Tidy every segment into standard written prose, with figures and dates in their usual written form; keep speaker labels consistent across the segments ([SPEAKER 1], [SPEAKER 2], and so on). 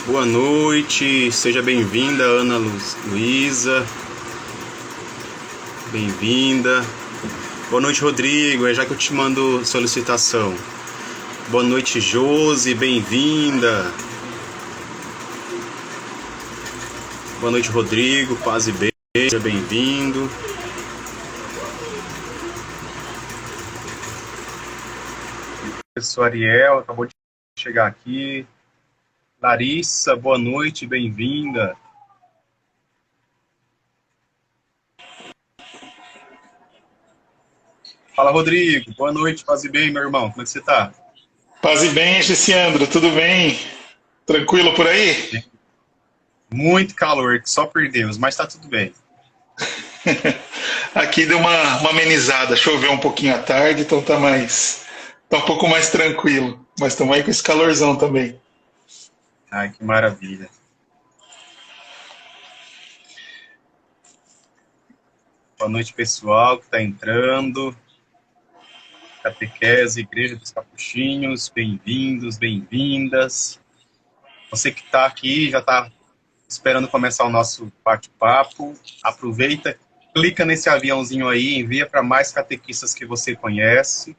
[SPEAKER 1] Boa noite, seja bem-vinda, Ana Luísa. Bem-vinda. Boa noite, Rodrigo. É já que eu te mando solicitação. Boa noite, Josi. Bem-vinda. Boa noite, Rodrigo. Paz e bem. Seja bem-vindo. Professor Ariel acabou de chegar aqui. Larissa, boa noite, bem-vinda. Fala, Rodrigo. Boa noite, paz e bem, meu irmão. Como é que você tá?
[SPEAKER 2] Paz e bem, Giciandro, tudo bem? Tranquilo por aí?
[SPEAKER 1] Muito calor, que só por Deus, mas tá tudo bem.
[SPEAKER 2] Aqui deu uma amenizada, choveu um pouquinho à tarde, então tá um pouco mais tranquilo. Mas estamos aí com esse calorzão também.
[SPEAKER 1] Ai, que maravilha. Boa noite, pessoal que está entrando. Catequese, Igreja dos Capuchinhos, bem-vindos, bem-vindas. Você que está aqui, já está esperando começar o nosso bate-papo, aproveita, clica nesse aviãozinho aí, envia para mais catequistas que você conhece.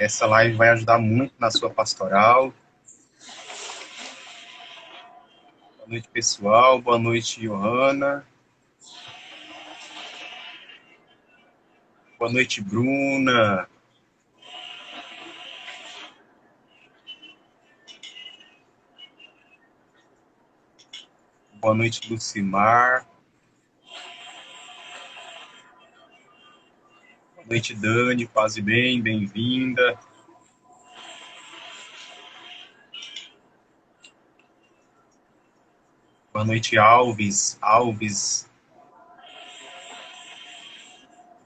[SPEAKER 1] Essa live vai ajudar muito na sua pastoral. Boa noite, pessoal. Boa noite, Johanna. Boa noite, Bruna. Boa noite, Lucimar. Boa noite, Dani. Paz e bem, bem-vinda. Boa noite, Alves.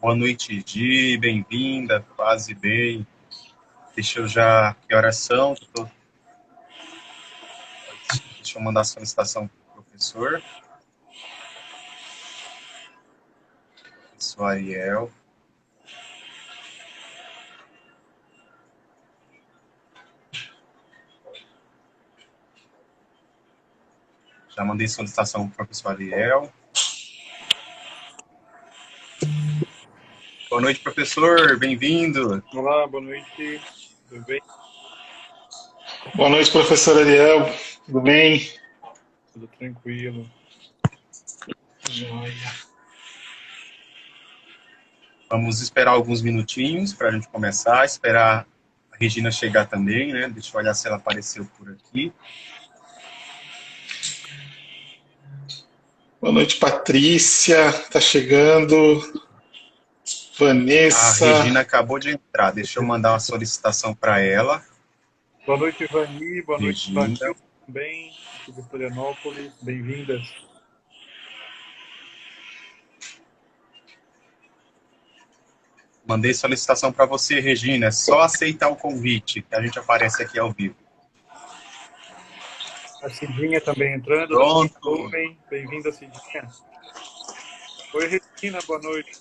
[SPEAKER 1] Boa noite, Di. Bem-vinda. Paz e bem. Deixa eu já... Que horas são? Deixa eu mandar a solicitação para o professor. Professor Ariel. Já mandei solicitação para o professor Ariel. Boa noite, professor. Bem-vindo.
[SPEAKER 3] Olá, boa noite. Tudo bem?
[SPEAKER 2] Boa noite, professor Ariel, tudo bem?
[SPEAKER 3] Tudo tranquilo.
[SPEAKER 2] Joia.
[SPEAKER 1] Vamos esperar alguns minutinhos para a gente começar. Esperar a Regina chegar também, né? Deixa eu olhar se ela apareceu por aqui.
[SPEAKER 2] Boa noite, Patrícia, tá chegando.
[SPEAKER 1] A
[SPEAKER 2] Vanessa.
[SPEAKER 1] Regina acabou de entrar. Deixa eu mandar uma solicitação para ela.
[SPEAKER 3] Boa noite, Vani. Boa noite,
[SPEAKER 1] Regina.
[SPEAKER 3] Vanil. Também, aqui de Florianópolis. Bem-vindas.
[SPEAKER 1] Mandei solicitação para você, Regina. É só aceitar o convite, que a gente aparece aqui ao vivo.
[SPEAKER 3] A Cidinha também entrando, da
[SPEAKER 1] Pronto.
[SPEAKER 3] Bem-vinda, Cidinha. Oi, Regina, boa noite.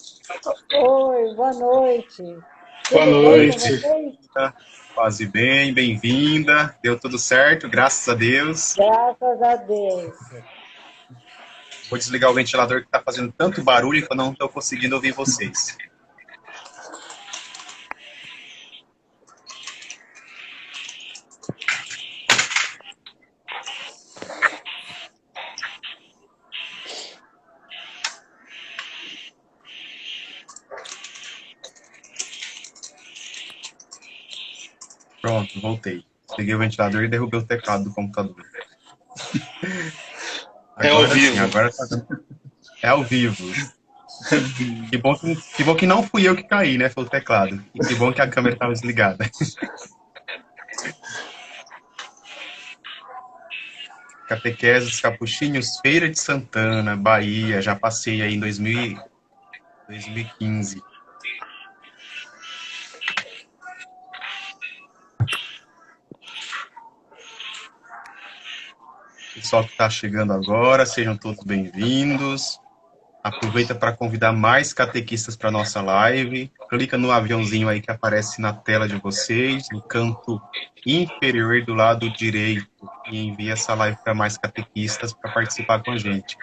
[SPEAKER 4] Oi, boa noite.
[SPEAKER 2] Boa
[SPEAKER 4] Tudo bem com
[SPEAKER 2] noite.
[SPEAKER 4] vocês?
[SPEAKER 1] Quase bem, bem-vinda. Deu tudo certo, graças a Deus.
[SPEAKER 4] Graças a Deus.
[SPEAKER 1] Vou desligar o ventilador que está fazendo tanto barulho que eu não estou conseguindo ouvir vocês. Pronto, voltei. Desliguei o ventilador e derrubei o teclado do computador.
[SPEAKER 2] É ao
[SPEAKER 1] Agora sim,
[SPEAKER 2] vivo.
[SPEAKER 1] agora é ao vivo. Que bom que não fui eu que caí, né? Foi o teclado. E que bom que a câmera estava desligada. Catequese dos Capuchinhos, Feira de Santana, Bahia. Já passei aí em 2015. Pessoal que está chegando agora, sejam todos bem-vindos. Aproveita para convidar mais catequistas para nossa live. Clica no aviãozinho aí que aparece na tela de vocês, no canto inferior do lado direito, e envia essa live para mais catequistas para participar com a gente.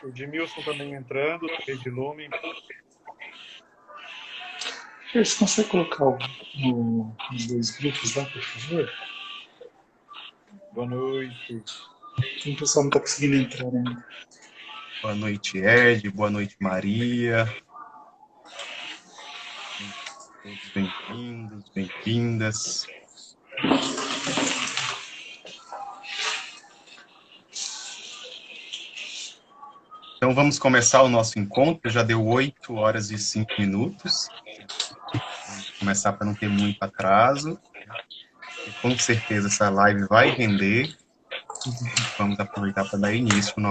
[SPEAKER 3] O Edmilson também entrando, Rede Lumen.
[SPEAKER 2] Você consegue colocar nos dois grupos lá, por favor?
[SPEAKER 3] Boa noite.
[SPEAKER 2] O pessoal não está conseguindo entrar ainda.
[SPEAKER 1] Boa noite, Ed. Boa noite, Maria. Todos bem-vindos, bem-vindas. Então, vamos começar o nosso encontro. Já deu 8 horas e 5 minutos. Vamos começar para não ter muito atraso. E, com certeza, essa live vai render. Vamos aproveitar para dar início ao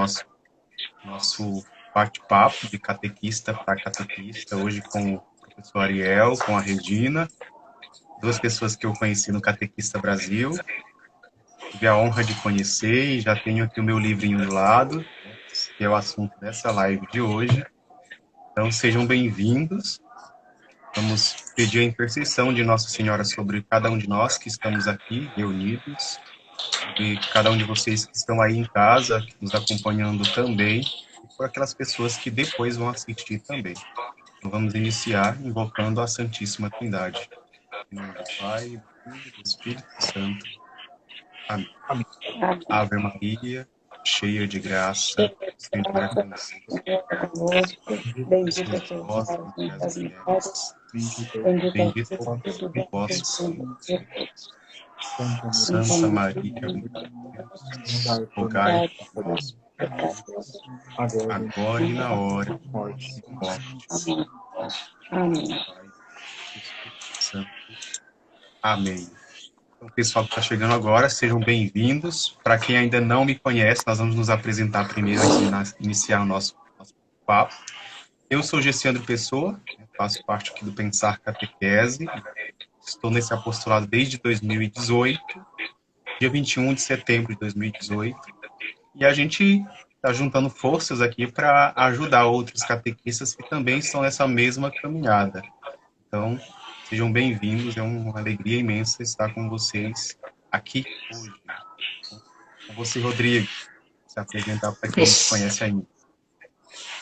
[SPEAKER 1] nosso bate-papo de catequista para catequista, hoje com o professor Ariel, com a Regina, 2 pessoas que eu conheci no Catequista Brasil. Tive a honra de conhecer e já tenho aqui o meu livrinho do lado, que é o assunto dessa live de hoje. Então, sejam bem-vindos. Vamos pedir a intercessão de Nossa Senhora sobre cada um de nós que estamos aqui reunidos, e cada um de vocês que estão aí em casa, nos acompanhando também, e por aquelas pessoas que depois vão assistir também. Então, vamos iniciar invocando a Santíssima Trindade. Em nome do Pai, do Filho e do Espírito Santo. Amém.
[SPEAKER 3] Amém.
[SPEAKER 1] Ave Maria, cheia de graça, o Senhor é convosco.
[SPEAKER 4] Bendita sois
[SPEAKER 1] Vós
[SPEAKER 4] vós
[SPEAKER 1] entre
[SPEAKER 4] entre
[SPEAKER 1] as
[SPEAKER 4] as
[SPEAKER 1] mulheres,
[SPEAKER 4] mulheres,
[SPEAKER 3] Bendito
[SPEAKER 4] bendito é
[SPEAKER 1] bendito
[SPEAKER 4] o fruto
[SPEAKER 1] o
[SPEAKER 4] do
[SPEAKER 1] vosso
[SPEAKER 4] vosso
[SPEAKER 1] sein.
[SPEAKER 3] Santa
[SPEAKER 1] Santa Maria, Mãe de Deus, rogai
[SPEAKER 4] Pai, por nós, pecadores,
[SPEAKER 3] agora
[SPEAKER 1] agora e na hora
[SPEAKER 3] e morte.
[SPEAKER 1] de morte.
[SPEAKER 4] amém. Amém.
[SPEAKER 1] Pai, do Espírito Santo. Amém. Então, pessoal que está chegando agora, sejam bem-vindos. Para quem ainda não me conhece, nós vamos nos apresentar primeiro antes de iniciar o nosso papo. Eu sou Gessiandro Pessoa, faço parte aqui do Pensar Catequese. Estou nesse apostolado desde 2018, dia 21 de setembro de 2018. E a gente está juntando forças aqui para ajudar outros catequistas que também estão nessa mesma caminhada. Então, sejam bem-vindos, é uma alegria imensa estar com vocês aqui hoje. Com você, Rodrigo, se apresentar para quem não te conhece ainda.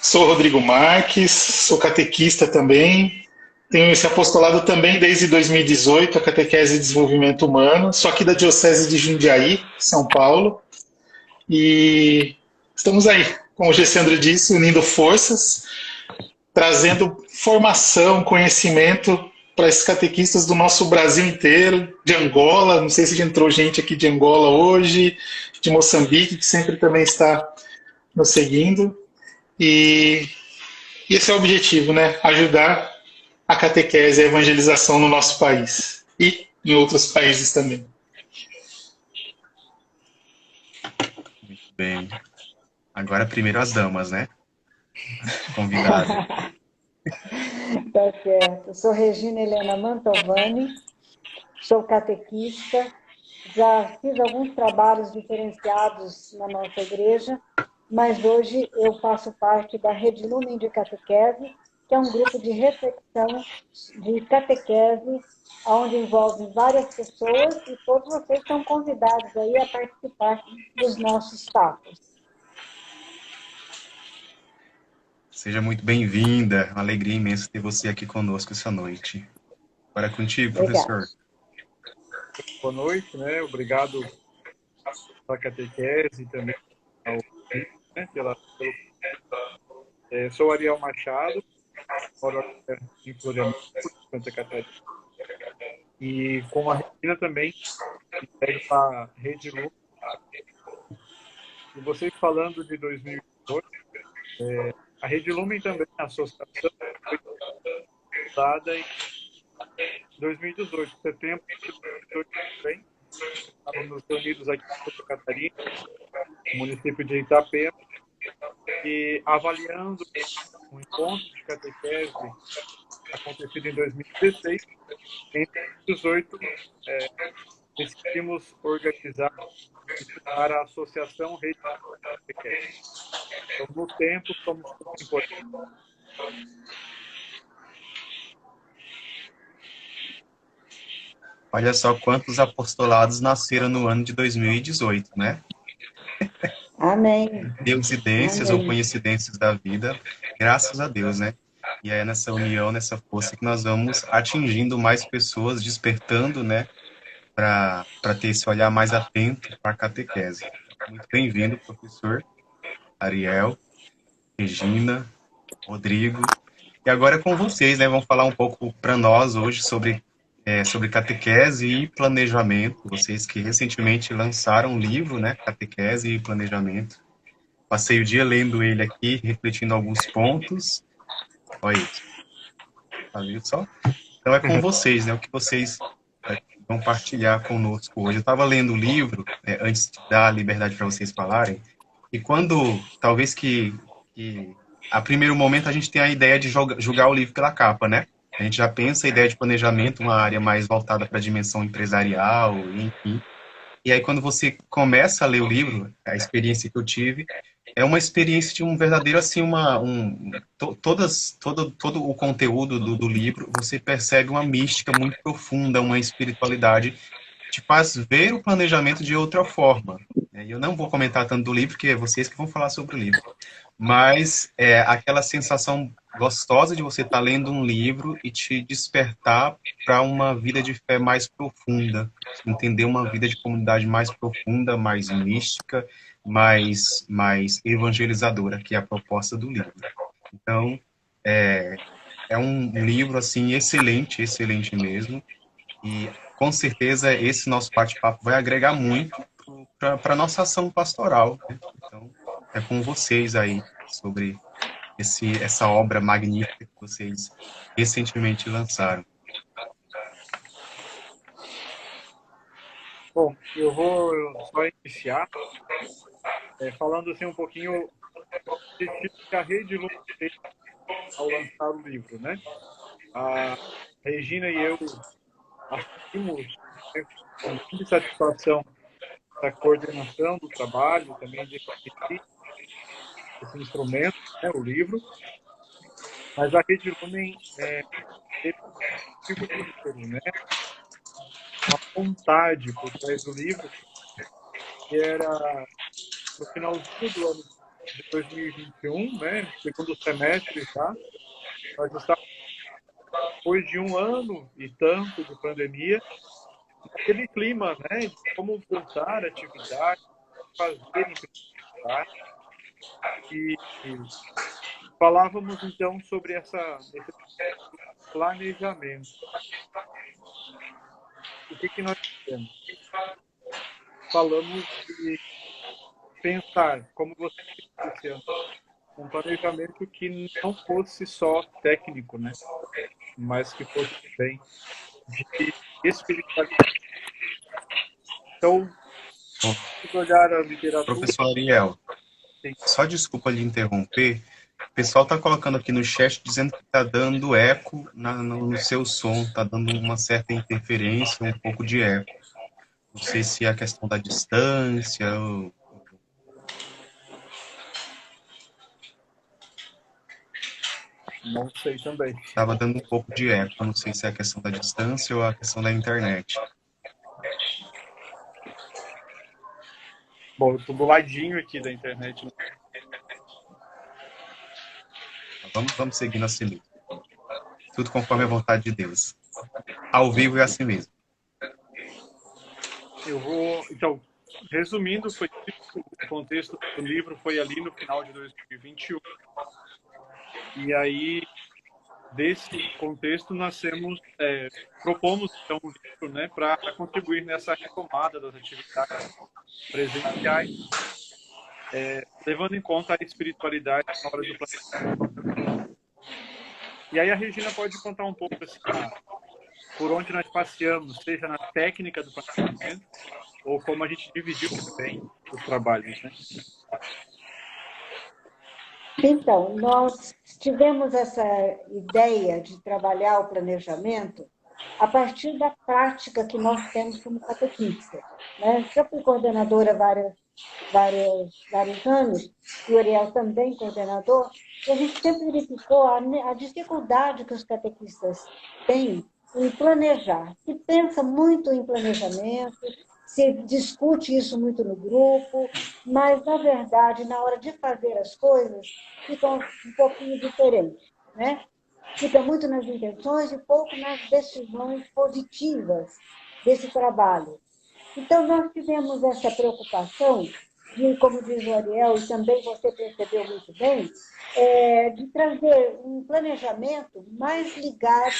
[SPEAKER 2] Sou Rodrigo Marques, sou catequista também. Tenho esse apostolado também desde 2018, a Catequese de Desenvolvimento Humano. Sou aqui da Diocese de Jundiaí, São Paulo. E estamos aí, como o Gessandro disse, unindo forças, trazendo formação, conhecimento para esses catequistas do nosso Brasil inteiro, de Angola, não sei se já entrou gente aqui de Angola hoje, de Moçambique, que sempre também está nos seguindo. E esse é o objetivo, né? Ajudar a catequese e a evangelização no nosso país e em outros países também.
[SPEAKER 1] Muito bem. Agora, primeiro as damas, né? Convidada.
[SPEAKER 4] Tá certo. Sou Regina Helena Mantovani, sou catequista, já fiz alguns trabalhos diferenciados na nossa igreja, mas hoje eu faço parte da Rede Lumen de Catequese, que é um grupo de reflexão de catequese, onde envolve várias pessoas e todos vocês estão convidados aí a participar dos nossos papos.
[SPEAKER 1] Seja muito bem-vinda, uma alegria imensa ter você aqui conosco essa noite. Agora é contigo, professor.
[SPEAKER 3] Boa noite, né? Obrigado pela catequese e também ao, né, sou Ariel Machado, moro em Florianópolis, Santa Catarina. E como a Regina também, segue a Rede Lumen. E vocês falando de 2018, a Rede Lumen também, a associação, foi fundada em 2018, setembro de 2018 também. Estávamos reunidos aqui em Santa Catarina, no município de Itapema, e avaliando um encontro de catequese acontecido em 2016, em 2018 decidimos organizar para a Associação Rede Catequese. Então, no tempo, somos muito importantes.
[SPEAKER 1] Olha só quantos apostolados nasceram no ano de 2018, né?
[SPEAKER 4] Amém.
[SPEAKER 1] Coincidências ou
[SPEAKER 4] Amém.
[SPEAKER 1] coincidências da vida, graças a Deus, né? E é nessa união, nessa força que nós vamos atingindo mais pessoas, despertando, né? Para ter esse olhar mais atento para a catequese. Muito bem-vindo, professor Ariel, Regina, Rodrigo. E agora é com vocês, né? Vamos falar um pouco para nós hoje sobre catequese e planejamento. Vocês que recentemente lançaram um livro, né? Catequese e planejamento. Passei o dia lendo ele aqui, refletindo alguns pontos. Olha isso. Tá vendo só? Então é com vocês, né? O que vocês vão partilhar conosco hoje. Eu estava lendo o livro, antes de dar a liberdade para vocês falarem, e quando, talvez que a primeiro momento a gente tem a ideia de julgar o livro pela capa, né? A gente já pensa a ideia de planejamento, uma área mais voltada para a dimensão empresarial, enfim. E aí, quando você começa a ler o livro, a experiência que eu tive, é uma experiência de um verdadeiro, assim, todo o conteúdo do livro, você percebe uma mística muito profunda, uma espiritualidade, te faz ver o planejamento de outra forma. E eu não vou comentar tanto do livro, porque é vocês que vão falar sobre o livro. Mas é aquela sensação gostosa de você estar lendo um livro e te despertar para uma vida de fé mais profunda, entender uma vida de comunidade mais profunda, mais mística, mais evangelizadora, que é a proposta do livro. Então, é um livro assim excelente, excelente mesmo. E com certeza esse nosso bate-papo vai agregar muito para a nossa ação pastoral, né? Então, é com vocês aí sobre essa obra magnífica que vocês recentemente lançaram.
[SPEAKER 3] Bom, eu vou só iniciar falando assim um pouquinho que a Rede Lumen fez ao lançar o livro, né? A Regina e eu assumimos com muita satisfação da coordenação do trabalho, também de esse instrumento, né, o livro. Mas a Rede Lumen teve um tipo de livro, né? Uma vontade por trás do livro, que era no finalzinho do ano de 2021, né? Segundo semestre já, nós estávamos depois de um ano e tanto de pandemia, aquele clima, né? De como voltar à atividade, fazer atividade. E falávamos então sobre esse planejamento. O que nós fizemos? Falamos de pensar, como você disse, um planejamento que não fosse só técnico, né? Mas que fosse bem de espiritualidade. Então, se olhar a literatura...
[SPEAKER 1] Professor Ariel, só desculpa lhe interromper, o pessoal está colocando aqui no chat dizendo que está dando eco no seu som, está dando uma certa interferência, um pouco de eco. Não sei se é a questão da distância ou...
[SPEAKER 3] Não sei também.
[SPEAKER 1] Estava dando um pouco de eco, não sei se é a questão da distância ou a questão da internet.
[SPEAKER 3] Bom, eu estou do ladinho aqui da internet.
[SPEAKER 1] Vamos seguir assim mesmo. Tudo conforme a vontade de Deus. Ao vivo é assim mesmo.
[SPEAKER 3] Eu vou... Então, resumindo, o contexto do livro foi ali no final de 2021. E aí, desse contexto, propomos então um livro, né, para contribuir nessa retomada das atividades presenciais, levando em conta a espiritualidade na hora do planejamento. E aí a Regina pode contar um pouco assim, por onde nós passeamos, seja na técnica do planejamento ou como a gente dividiu também os trabalhos, né?
[SPEAKER 4] Então, nós tivemos essa ideia de trabalhar o planejamento a partir da prática que nós temos como catequista. Né? Já fui coordenadora vários anos, e o Ariel também coordenador, e a gente sempre verificou a dificuldade que os catequistas têm em planejar. Se pensa muito em planejamento, se discute isso muito no grupo, mas, na verdade, na hora de fazer as coisas, fica um pouquinho diferente, né? Fica muito nas intenções e pouco nas decisões positivas desse trabalho. Então, nós tivemos essa preocupação de, como diz o Ariel, e também você percebeu muito bem, de trazer um planejamento mais ligado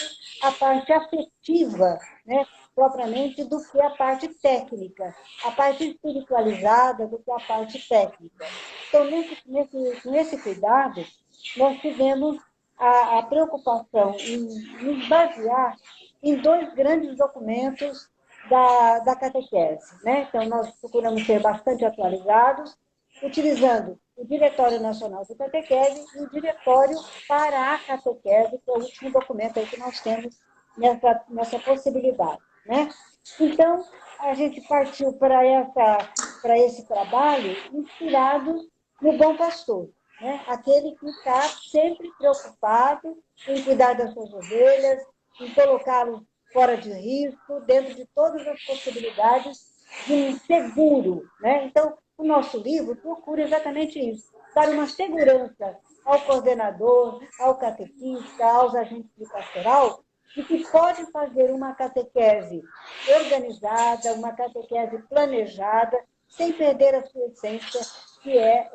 [SPEAKER 4] à parte afetiva, né, propriamente, do que a parte técnica, a parte espiritualizada do que a parte técnica. Então, nesse cuidado, nós tivemos a preocupação em nos basear em dois grandes documentos da catequese. Né? Então, nós procuramos ser bastante atualizados, utilizando o Diretório Nacional de Catequese e o Diretório para a Catequese, que é o último documento aí que nós temos nessa possibilidade. Né? Então, a gente partiu para esse trabalho inspirado no Bom Pastor, né? Aquele que está sempre preocupado em cuidar das suas ovelhas, em colocá-los fora de risco, dentro de todas as possibilidades de um seguro. Né? Então, o nosso livro procura exatamente isso, dar uma segurança ao coordenador, ao catequista, aos agentes de pastoral, de que pode fazer uma catequese organizada, uma catequese planejada, sem perder a sua essência, que é,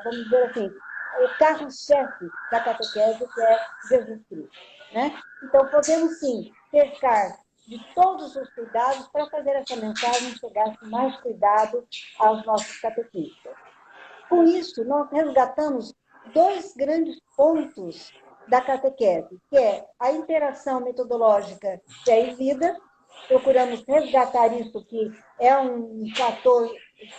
[SPEAKER 4] vamos dizer assim, o carro-chefe da catequese, que é Jesus Cristo. Né? Então, podemos, sim, cercar de todos os cuidados para fazer essa mensagem chegar com mais cuidado aos nossos catequistas. Com isso, nós resgatamos dois grandes pontos da catequese, que é a interação metodológica fé e vida. Procuramos resgatar isso, que é um fator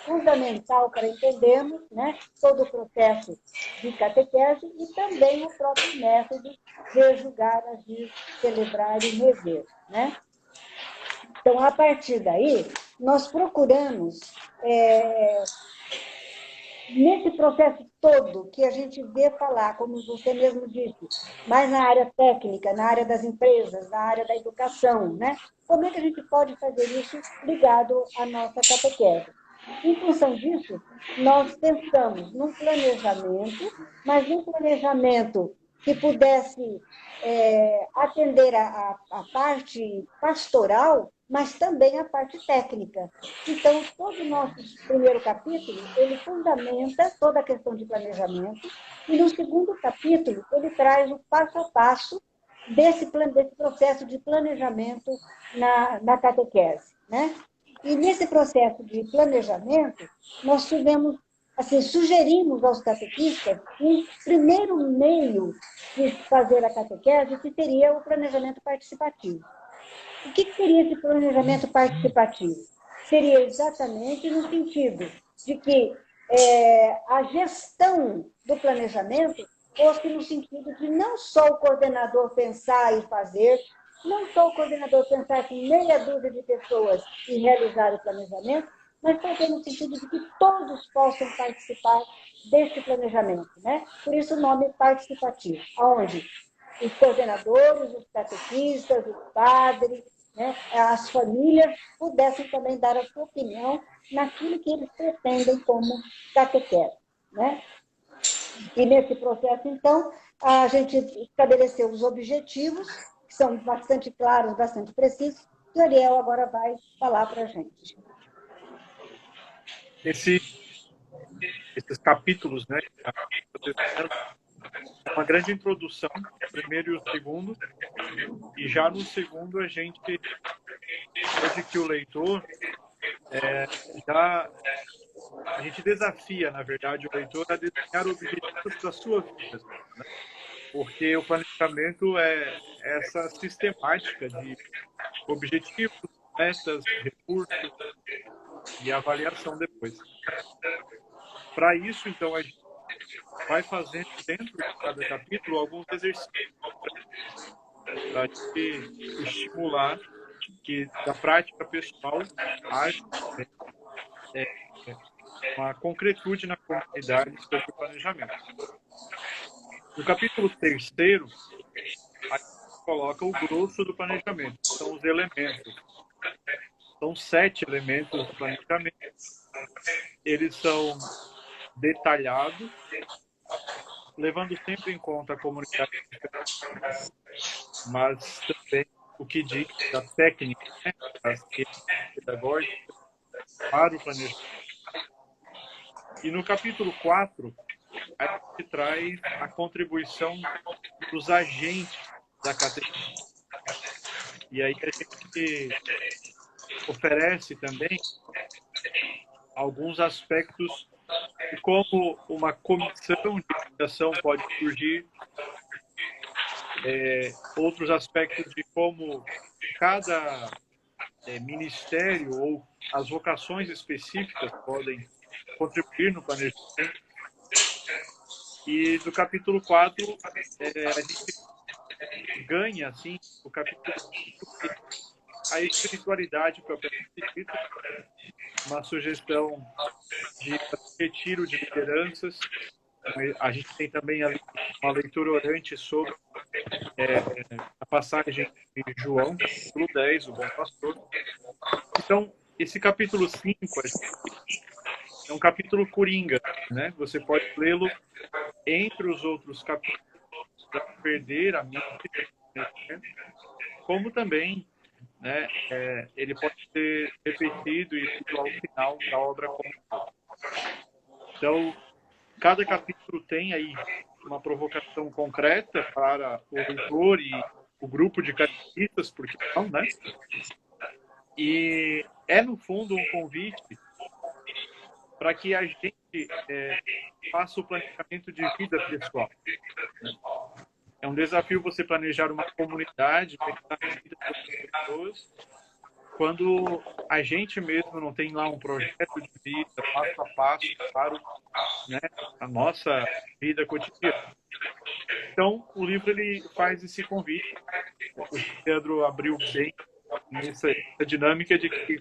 [SPEAKER 4] fundamental para entendermos, né, todo o processo de catequese e também o próprio método de julgar, agir, celebrar e rever. Né? Então, a partir daí, nós procuramos, nesse processo todo que a gente vê falar, como você mesmo disse, mais na área técnica, na área das empresas, na área da educação, né? Como é que a gente pode fazer isso ligado à nossa catequese? Em função disso, nós pensamos num planejamento, mas num planejamento que pudesse atender a parte pastoral, mas também a parte técnica. Então, todo o nosso primeiro capítulo, ele fundamenta toda a questão de planejamento, e no segundo capítulo, ele traz o passo a passo desse processo de planejamento na catequese. Né? E nesse processo de planejamento, nós tivemos, assim, sugerimos aos catequistas um primeiro meio de fazer a catequese, que seria o planejamento participativo. O que seria esse planejamento participativo? Seria exatamente no sentido de que a gestão do planejamento fosse no sentido de não só o coordenador pensar e fazer, não só o coordenador pensar com meia dúzia de pessoas e realizar o planejamento, mas também no sentido de que todos possam participar desse planejamento. Né? Por isso o nome participativo, onde os coordenadores, os catequistas, os padres, né, as famílias pudessem também dar a sua opinião naquilo que eles pretendem como catequese. Né? E nesse processo, então, a gente estabeleceu os objetivos, que são bastante claros, bastante precisos, e o Ariel agora vai falar para a gente.
[SPEAKER 3] Esses capítulos, né? Uma grande introdução, o primeiro e o segundo, e já no segundo a gente hoje que o leitor a gente desafia, na verdade, o leitor a desenhar objetivos da sua vida, né? Porque o planejamento é essa sistemática de objetivos, metas, recursos e avaliação depois. Para isso, então, a gente vai fazendo dentro de cada capítulo alguns exercícios para estimular que da prática pessoal haja uma concretude na comunidade sobre o planejamento. No capítulo 3º, a gente coloca o grosso do planejamento, são os elementos. São 7 elementos do planejamento. Eles são detalhados, levando sempre em conta a comunidade, mas também o que diz da técnica, né, das pedagógicas para o planejamento. E no capítulo 4, a gente traz a contribuição dos agentes da catequese. E aí a gente oferece também alguns aspectos de como uma comissão de educação pode surgir, outros aspectos de como cada ministério ou as vocações específicas podem contribuir no planejamento. E do capítulo 4, a gente ganha, assim, o capítulo 5, a espiritualidade propriamente dita, uma sugestão de retiro de lideranças. A gente tem também uma leitura orante sobre a passagem de João, capítulo 10, o Bom Pastor. Então, esse capítulo 5 é um capítulo coringa, né? Você pode lê-lo entre os outros capítulos para perder a mente, né? Como também, né, ele pode ser repetido e lido ao final da obra como um todo. Então, cada capítulo tem aí uma provocação concreta para o leitor e o grupo de catequistas, porque não, né? E é, no fundo, um convite para que a gente faça o planejamento de vida pessoal. É um desafio você planejar uma comunidade, pensar na vida das pessoas, quando a gente mesmo não tem lá um projeto de vida, passo a passo, para né, a nossa vida cotidiana. Então, o livro ele faz esse convite. O Pedro abriu bem nessa dinâmica de que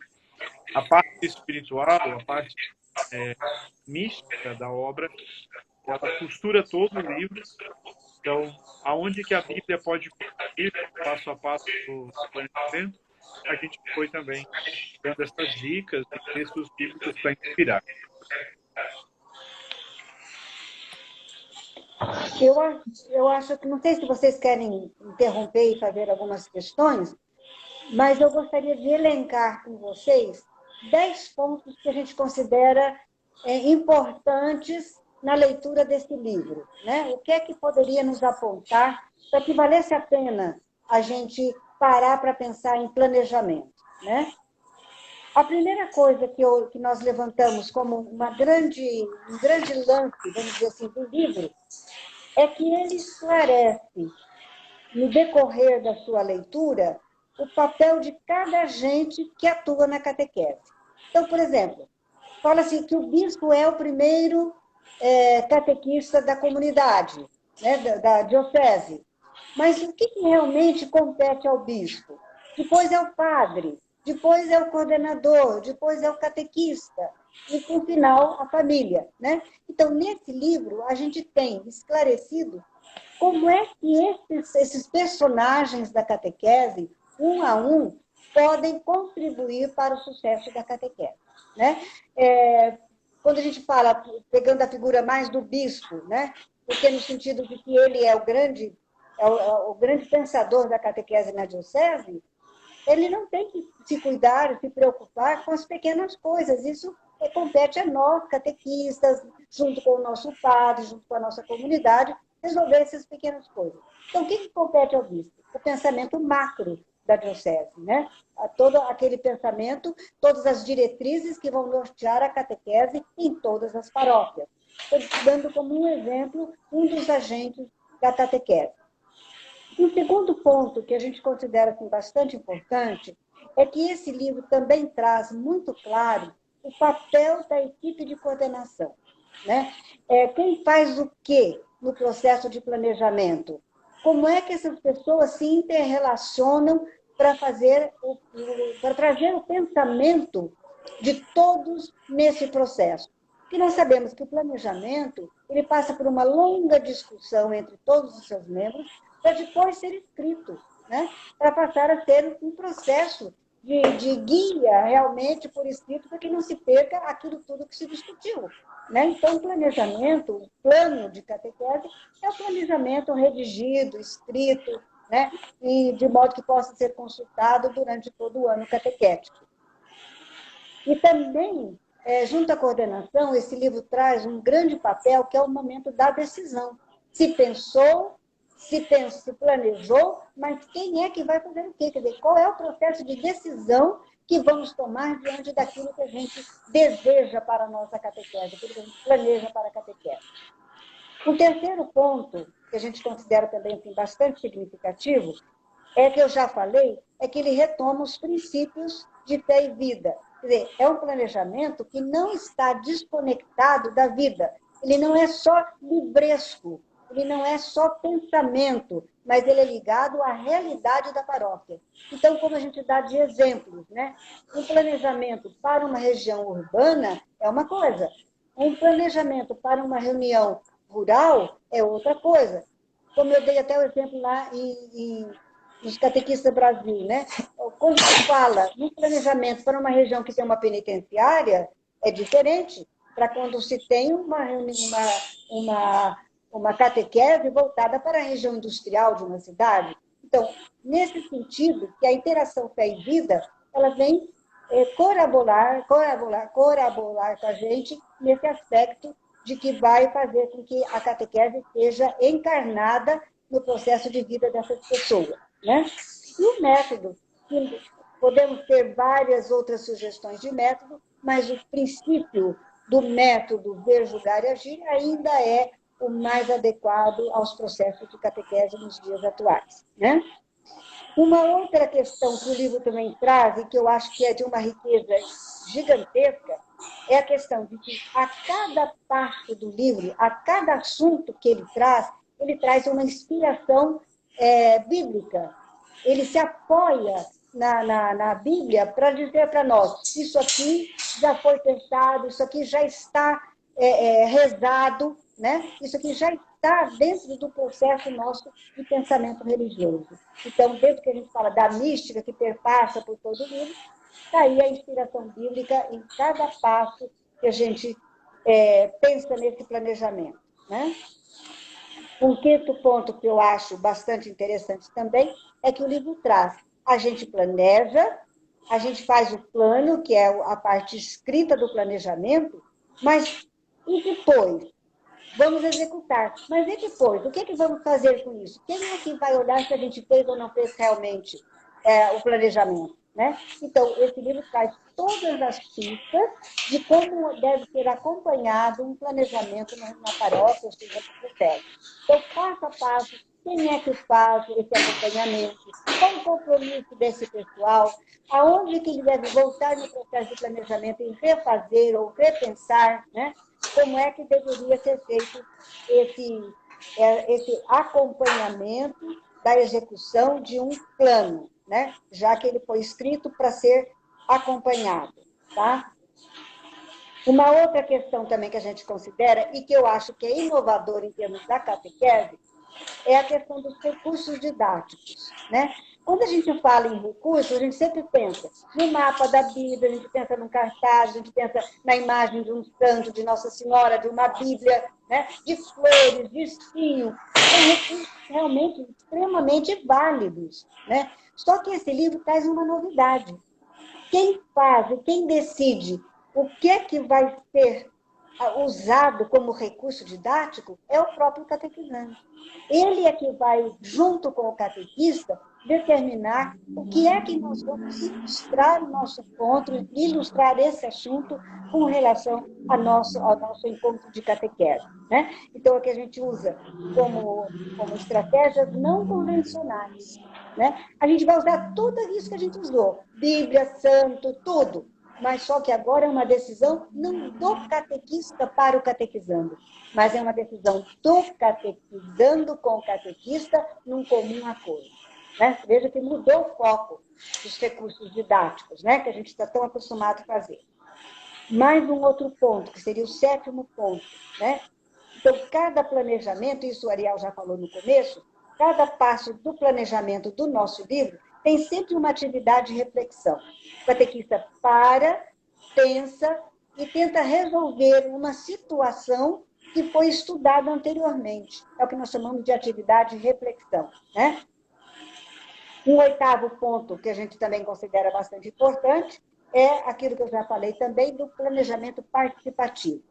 [SPEAKER 3] a parte espiritual, a parte mística da obra, ela costura todo o livro. Então, aonde que a Bíblia pode ir passo a passo do planejamento, a gente foi também dando essas dicas e textos bíblicos para inspirar.
[SPEAKER 4] Eu acho que, não sei se vocês querem interromper e fazer algumas questões, mas eu gostaria de elencar com vocês 10 pontos que a gente considera importantes na leitura desse livro, né? O que é que poderia nos apontar para que valesse a pena a gente parar para pensar em planejamento, né? A primeira coisa que nós levantamos como um grande lance, vamos dizer assim, do livro, é que ele esclarece, no decorrer da sua leitura, o papel de cada agente que atua na catequese. Então, por exemplo, fala-se que o bispo é o primeiro catequista da comunidade, né, da diocese. Mas o que realmente compete ao bispo? Depois é o padre, depois é o coordenador, depois é o catequista, e, por final, a família, né? Então, nesse livro, a gente tem esclarecido como é que esses personagens da catequese, um a um, podem contribuir para o sucesso da catequese, né? Quando a gente fala, pegando a figura mais do bispo, né? Porque no sentido de que ele é o grande pensador da catequese na diocese, ele não tem que se cuidar, se preocupar com as pequenas coisas. Isso compete a nós, catequistas, junto com o nosso padre, junto com a nossa comunidade, resolver essas pequenas coisas. Então, o que compete ao bispo? O pensamento macro da diocese, né? Todo aquele pensamento, todas as diretrizes que vão nortear a catequese em todas as paróquias. Estou dando como um exemplo um dos agentes da catequese. Um segundo ponto que a gente considera assim, bastante importante é que esse livro também traz muito claro o papel da equipe de coordenação, né? Quem faz o quê no processo de planejamento? como é que essas pessoas se interrelacionam para trazer o pensamento de todos nesse processo. Porque nós sabemos que o planejamento ele passa por uma longa discussão entre todos os seus membros para depois ser escrito, né? Para passar a ser um processo de guia realmente por escrito, para que não se perca aquilo tudo que se discutiu. Né? Então, o planejamento, o plano de catequese, é o planejamento redigido, escrito, né? E de modo que possa ser consultado durante todo o ano catequético. E também, junto à coordenação, esse livro traz um grande papel, que é o momento da decisão. Se pensou, se planejou, mas quem é que vai fazer o quê? Quer dizer, qual é o processo de decisão que vamos tomar diante daquilo que a gente deseja para a nossa catequese, aquilo que a gente planeja para a catequese. O terceiro ponto, que a gente considera também assim, bastante significativo, é que eu já falei, é que ele retoma os princípios de fé e vida. Quer dizer, é um planejamento que não está desconectado da vida. Ele não é só livresco, ele não é só pensamento, mas ele é ligado à realidade da paróquia. Então, como a gente dá de exemplos, né? Um planejamento para uma região urbana é uma coisa, um planejamento para uma reunião rural é outra coisa. Como eu dei até o exemplo lá nos Catequistas Brasil, né? Quando se fala no planejamento para uma região que tem uma penitenciária, é diferente para quando se tem uma catequese voltada para a região industrial de uma cidade. Então, nesse sentido, que a interação fé e vida, ela vem colaborar com a gente nesse aspecto de que vai fazer com que a catequese seja encarnada no processo de vida dessas pessoas. Né? E o método, podemos ter várias outras sugestões de método, mas o princípio do método ver, julgar e agir ainda é o mais adequado aos processos de catequese nos dias atuais. Né? Uma outra questão que o livro também traz, e que eu acho que é de uma riqueza gigantesca, é a questão de que a cada parte do livro, a cada assunto que ele traz uma inspiração bíblica. Ele se apoia na Bíblia para dizer para nós, isso aqui já foi pensado, isso aqui já está rezado, né? Isso aqui já está dentro do processo nosso de pensamento religioso. Então, dentro que a gente fala da mística que perpassa por todo o livro, está aí a inspiração bíblica em cada passo que a gente pensa nesse planejamento. Né? Um quinto ponto que eu acho bastante interessante também é que o livro traz. A gente planeja, a gente faz o plano, que é a parte escrita do planejamento, mas e depois? Vamos executar. Mas e depois? O que vamos fazer com isso? Quem é que vai olhar se a gente fez ou não fez realmente o planejamento? Né? Então, esse livro traz todas as pistas de como deve ser acompanhado um planejamento na paróquia, ou seja, no processo. Então, passo a passo, quem é que faz esse acompanhamento? Qual o compromisso desse pessoal? Aonde que ele deve voltar no processo de planejamento e refazer ou repensar, né? Como é que deveria ser feito esse acompanhamento da execução de um plano, né? Já que ele foi escrito para ser acompanhado. Tá? Uma outra questão também que a gente considera, e que eu acho que é inovador em termos da catequese, é a questão dos recursos didáticos. Né? Quando a gente fala em recursos, a gente sempre pensa no mapa da Bíblia, a gente pensa num cartaz, a gente pensa na imagem de um santo, de Nossa Senhora, de uma Bíblia, né? De flores, de espinho. São recursos realmente extremamente válidos. Né? Só que esse livro traz uma novidade. Quem faz e quem decide o que vai ser usado como recurso didático é o próprio catequizante. Ele é que vai, junto com o catequista, determinar o que é que nós vamos ilustrar o nosso encontro, ilustrar esse assunto com relação ao nosso encontro de catequese. Né? Então, é que a gente usa como estratégias não convencionais. Né? A gente vai usar tudo isso que a gente usou, Bíblia, santo, tudo, mas só que agora é uma decisão não do catequista para o catequizando, mas é uma decisão do catequizando com o catequista num comum acordo. Né? Veja que mudou o foco dos recursos didáticos, né? Que a gente está tão acostumado a fazer. Mais um outro ponto, que seria o 7º ponto. Né? Então, cada planejamento, isso o Ariel já falou no começo, cada passo do planejamento do nosso livro tem sempre uma atividade de reflexão. O catequista para, pensa e tenta resolver uma situação que foi estudada anteriormente. É o que nós chamamos de atividade de reflexão. Né? Um 8º ponto, que a gente também considera bastante importante, é aquilo que eu já falei também do planejamento participativo.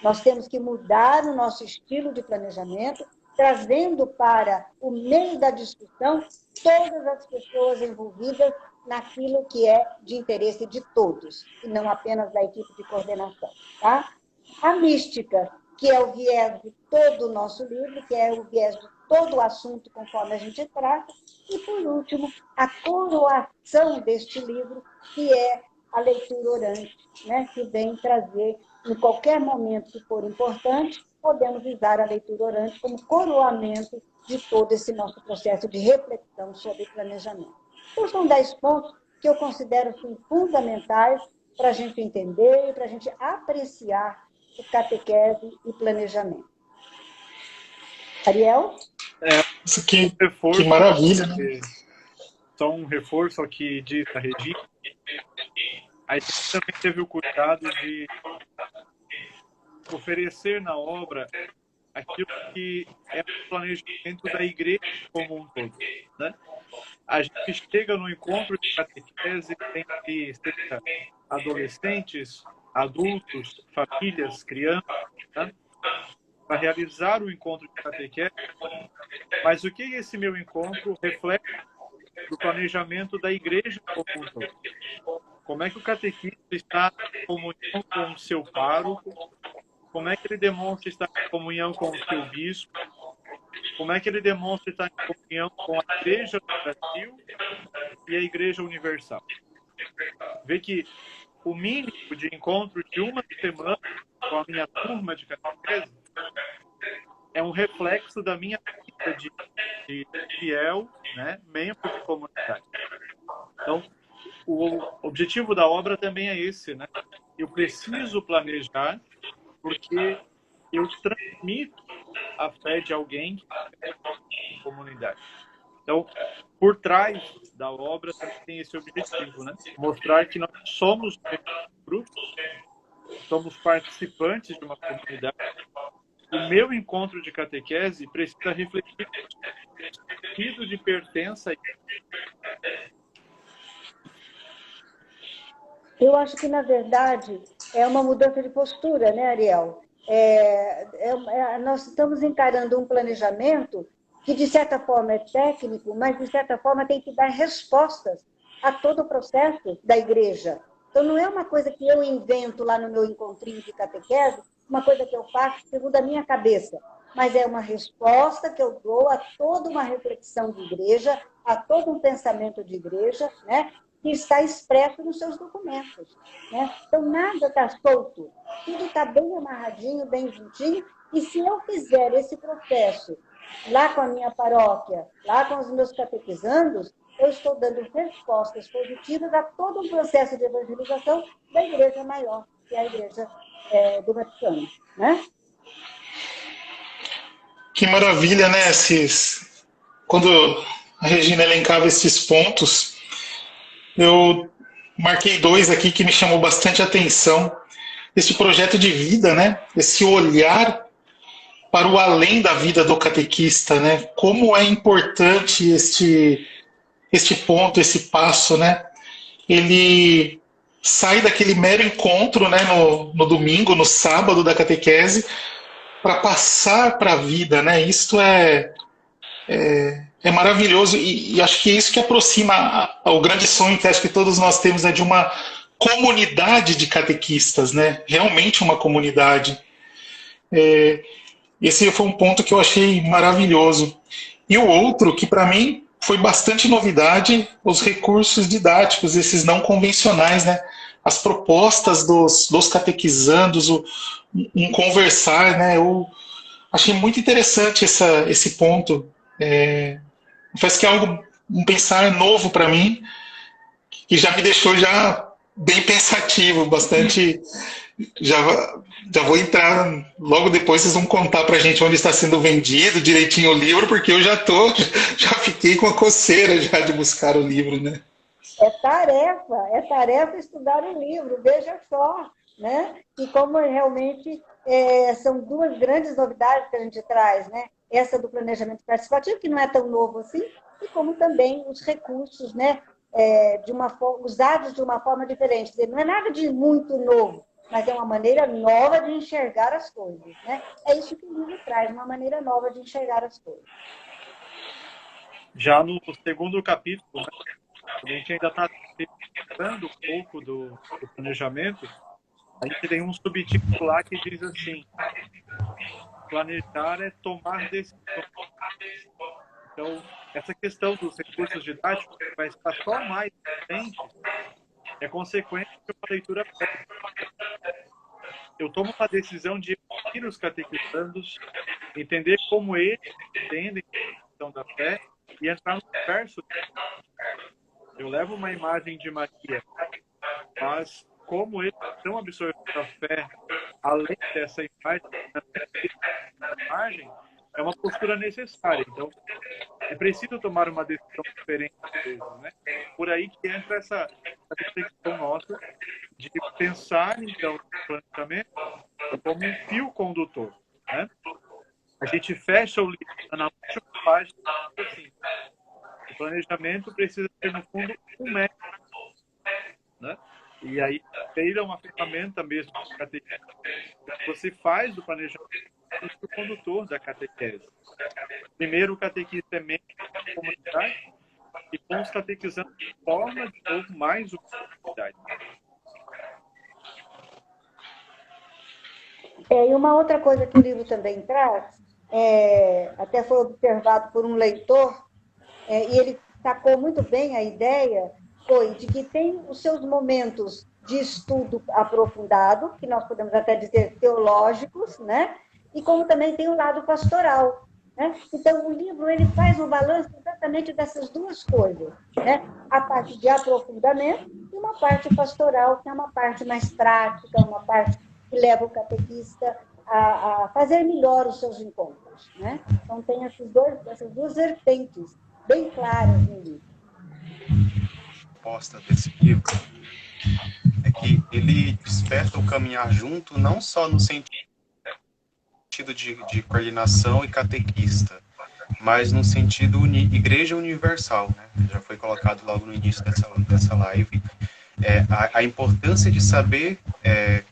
[SPEAKER 4] Nós temos que mudar o nosso estilo de planejamento, trazendo para o meio da discussão todas as pessoas envolvidas naquilo que é de interesse de todos, e não apenas da equipe de coordenação. Tá? A mística, que é o viés de todo o nosso livro, que é o viés de todo o assunto conforme a gente trata, e, por último, a coroação deste livro, que é a leitura orante, né? Que vem trazer, em qualquer momento que for importante, podemos usar a leitura orante como coroamento de todo esse nosso processo de reflexão sobre planejamento. Então, são 10 pontos que eu considero assim, fundamentais para a gente entender e para a gente apreciar o catequese e planejamento. Ariel?
[SPEAKER 2] Isso que maravilha, né?
[SPEAKER 3] Só um reforço ao que disse a Regina. A gente também teve o cuidado de oferecer na obra aquilo que é o planejamento da igreja como um todo. Né? A gente chega no encontro de catequese, tem que seja adolescentes, adultos, famílias, crianças, né? Para realizar o encontro de catequese, mas o que esse meu encontro reflete do planejamento da igreja como um todo? Como é que o catequista está em comunhão com o seu pároco? Como é que ele demonstra estar em comunhão com o seu bispo? Como é que ele demonstra estar em comunhão com a Igreja do Brasil e a Igreja Universal? Vê que o mínimo de encontro de uma semana com a minha turma de catequese é um reflexo da minha vida de fiel, né, membro de comunidade. Então, o objetivo da obra também é esse, né? Eu preciso planejar porque eu transmito a fé de alguém que é da comunidade. Então, por trás da obra também tem esse objetivo, né? Mostrar que nós somos grupos, somos participantes de uma comunidade. O meu encontro de catequese precisa refletir o sentido de pertença.
[SPEAKER 4] Eu acho que, na verdade, é uma mudança de postura, né, Ariel? Nós estamos encarando um planejamento que, de certa forma, é técnico, mas, de certa forma, tem que dar respostas a todo o processo da igreja. Então, não é uma coisa que eu invento lá no meu encontrinho de catequese, uma coisa que eu faço segundo a minha cabeça, mas é uma resposta que eu dou a toda uma reflexão de igreja, a todo um pensamento de igreja, né, que está expresso nos seus documentos. Né? Então, nada está solto, tudo está bem amarradinho, bem juntinho, e se eu fizer esse processo lá com a minha paróquia, lá com os meus catequizandos, eu estou dando respostas positivas a todo um processo de evangelização da igreja maior, que é a igreja do Vaticano. Né?
[SPEAKER 2] Que maravilha, né? Quando a Regina elencava esses pontos, eu marquei 2 aqui que me chamou bastante atenção. Esse projeto de vida, né? Esse olhar para o além da vida do catequista, né? Como é importante este ponto, esse passo, né? Ele sai daquele mero encontro, né? No domingo, no sábado da catequese, para passar para a vida, né? Isto é maravilhoso e acho que é isso que aproxima o grande sonho que acho que todos nós temos, de uma comunidade de catequistas, né? Realmente uma comunidade. Esse foi um ponto que eu achei maravilhoso. E o outro, que para mim foi bastante novidade, os recursos didáticos, esses não convencionais, né? as propostas dos catequizandos, um conversar, né? Eu achei muito interessante esse ponto. Confesso que é um pensar novo para mim, que já me deixou já bem pensativo, bastante. Já vou entrar, logo depois vocês vão contar pra gente onde está sendo vendido direitinho o livro, porque eu já fiquei com a coceira já de buscar o livro, né?
[SPEAKER 4] É tarefa estudar o livro, veja só, né? E como realmente são duas grandes novidades que a gente traz, né? Essa do planejamento participativo, que não é tão novo assim, e como também os recursos, né? Usados de uma forma diferente. Quer dizer, não é nada de muito novo, mas é uma maneira nova de enxergar as coisas, né? É isso que o livro traz, uma maneira nova de enxergar as coisas.
[SPEAKER 3] Já no segundo capítulo, né, a gente ainda está tentando um pouco do planejamento, a gente tem um subtítulo lá que diz assim: planejar é tomar decisões. Então, essa questão dos recursos didáticos vai estar só mais presente, é consequência de uma leitura prévia. Eu tomo uma decisão de ouvir os catequizandos, entender como eles entendem a questão da fé e entrar no verso. Eu levo uma imagem de Maria, mas como eles estão absorvendo a fé, além dessa imagem, é uma postura necessária. Então, é preciso tomar uma decisão diferente, né? Por aí que entra essa reflexão nossa de pensar, então, no planejamento como um fio condutor, né? A gente fecha o livro na última página, assim, o planejamento precisa ter, no fundo, um método, né? E aí, ele é uma ferramenta mesmo de catequese. Você faz do planejamento o condutor da catequese. Primeiro, o catequista é membro da comunidade, e com os catequizantes forma de novo mais uma comunidade.
[SPEAKER 4] E uma outra coisa que o livro também traz, até foi observado por um leitor, e ele sacou muito bem a ideia, foi de que tem os seus momentos de estudo aprofundado, que nós podemos até dizer teológicos, né? E como também tem o lado pastoral, né? Então, o livro ele faz um balanço exatamente dessas duas coisas, né? A parte de aprofundamento e uma parte pastoral, que é uma parte mais prática, uma parte que leva o catequista a fazer melhor os seus encontros, né? Então, tem essas duas vertentes bem claras no livro.
[SPEAKER 1] A proposta desse livro é que ele desperta o caminhar junto, não só no sentido de coordenação e catequista, mas no sentido igreja universal, né? Já foi colocado logo no início dessa live, a importância de saber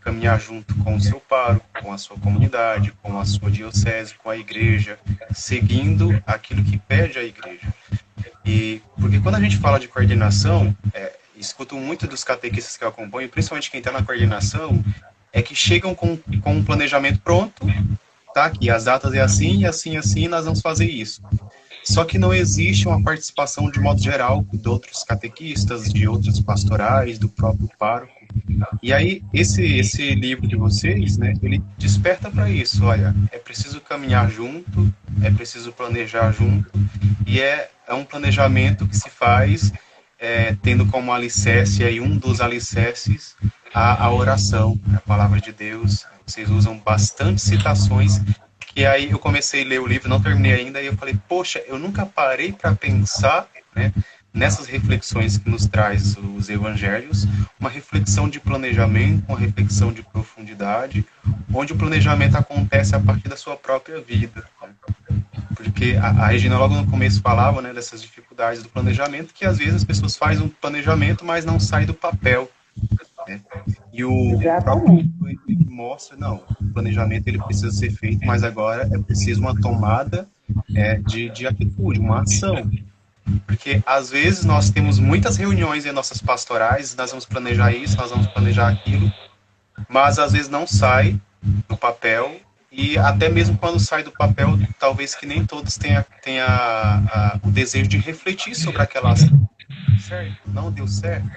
[SPEAKER 1] caminhar junto com o seu pároco, com a sua comunidade, com a sua diocese, com a igreja, seguindo aquilo que pede a igreja. E porque quando a gente fala de coordenação, escuto muito dos catequistas que eu acompanho, principalmente quem está na coordenação, é que chegam com um planejamento pronto, tá? Que as datas é assim, assim, assim, nós vamos fazer isso. Só que não existe uma participação de modo geral de outros catequistas, de outros pastorais, do próprio pároco. E aí, esse livro de vocês, né, ele desperta para isso. Olha, é preciso caminhar junto, é preciso planejar junto, e é um planejamento que se faz tendo como alicerce, aí um dos alicerces, a oração, a palavra de Deus. Vocês usam bastante citações, que aí eu comecei a ler o livro, não terminei ainda, e eu falei, poxa, eu nunca parei para pensar, né, nessas reflexões que nos traz os evangelhos, uma reflexão de planejamento, uma reflexão de profundidade, onde o planejamento acontece a partir da sua própria vida, né? Porque a Regina logo no começo falava, né, dessas dificuldades do planejamento, que às vezes as pessoas fazem um planejamento, mas não sai do papel, né? E o próprio livro ele mostra, não, o planejamento ele precisa ser feito, mas agora é preciso uma tomada de atitude, uma ação. Porque às vezes nós temos muitas reuniões em nossas pastorais, nós vamos planejar isso, nós vamos planejar aquilo, mas às vezes não sai do papel, e até mesmo quando sai do papel, talvez que nem todos tenham o desejo de refletir sobre aquela ação. Certo? Não deu certo?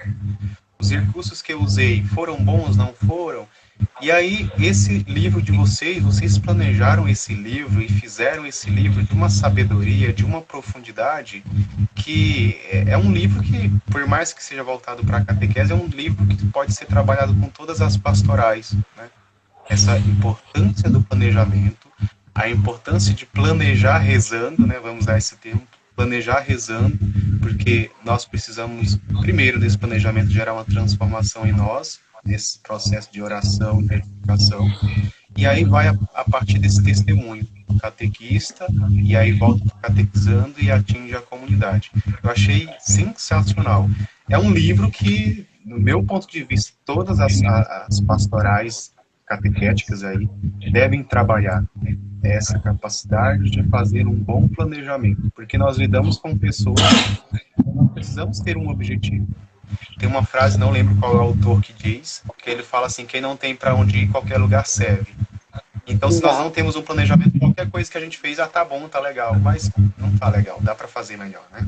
[SPEAKER 1] os recursos que eu usei foram bons, não foram? E aí, esse livro de vocês planejaram esse livro e fizeram esse livro de uma sabedoria, de uma profundidade, que é um livro que, por mais que seja voltado para a catequese, é um livro que pode ser trabalhado com todas as pastorais, né? Essa importância do planejamento, a importância de planejar rezando, né? Vamos usar esse termo, planejar rezando, porque nós precisamos, primeiro, nesse planejamento, gerar uma transformação em nós, nesse processo de oração e edificação, e aí vai a partir desse testemunho, do catequista, e aí volta catequizando e atinge a comunidade. Eu achei sensacional. É um livro que, no meu ponto de vista, todas as pastorais catequéticas aí devem trabalhar essa capacidade de fazer um bom planejamento, porque nós lidamos com pessoas que nós precisamos ter um objetivo. Tem uma frase, não lembro qual é o autor que diz, que ele fala assim: quem não tem para onde ir, qualquer lugar serve. Então, se nós não temos um planejamento, qualquer coisa que a gente fez, tá bom, tá legal, mas não tá legal, dá para fazer melhor, né?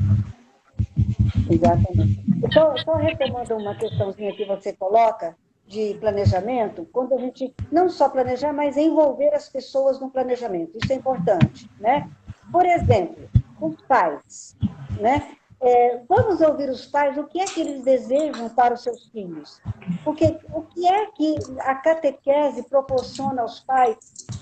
[SPEAKER 4] Exatamente. Só retomando uma questãozinha que você coloca de planejamento, quando a gente não só planejar, mas envolver as pessoas no planejamento, isso é importante, né? Por exemplo, os pais, né? Vamos ouvir os pais, o que é que eles desejam para os seus filhos? Porque o que é que a catequese proporciona aos pais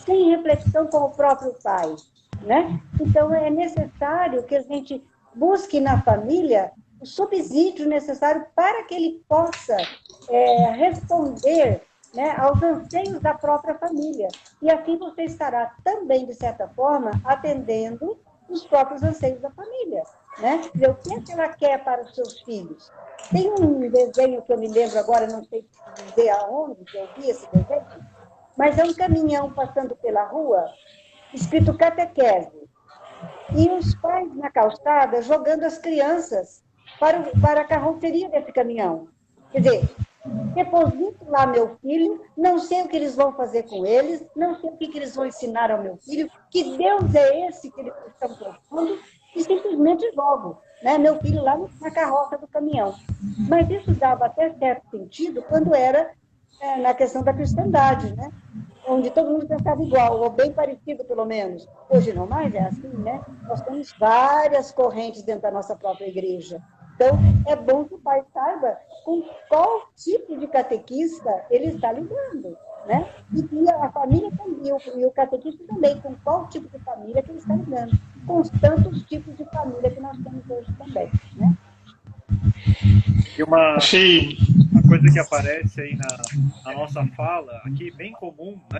[SPEAKER 4] sem reflexão com o próprio pai, né? Então, é necessário que a gente busque na família o subsídio necessário para que ele possa responder, né, aos anseios da própria família. E assim você estará também, de certa forma, atendendo os próprios anseios da família, né? O que é que ela quer para os seus filhos? Tem um desenho que eu me lembro agora, não sei dizer aonde que eu vi esse desenho, mas é um caminhão passando pela rua, escrito catequese, e os pais na calçada jogando as crianças para a carroceria desse caminhão. Quer dizer, deposito lá meu filho, não sei o que eles vão fazer com eles, não sei o que eles vão ensinar ao meu filho, que Deus é esse que eles estão propondo, e simplesmente jogo, né, meu filho lá na carroça do caminhão. Mas isso dava até certo sentido quando era na questão da cristandade, né? Onde todo mundo pensava igual, ou bem parecido, pelo menos. Hoje não mais é assim, né? Nós temos várias correntes dentro da nossa própria igreja. Então, é bom que o pai saiba com qual tipo de catequista ele está lidando, né? E a família também, e o catequista também, com qual tipo de família que ele está lidando. Com os tantos tipos de família que nós temos hoje também, né?
[SPEAKER 3] E uma coisa que aparece aí na nossa fala, aqui bem comum, né?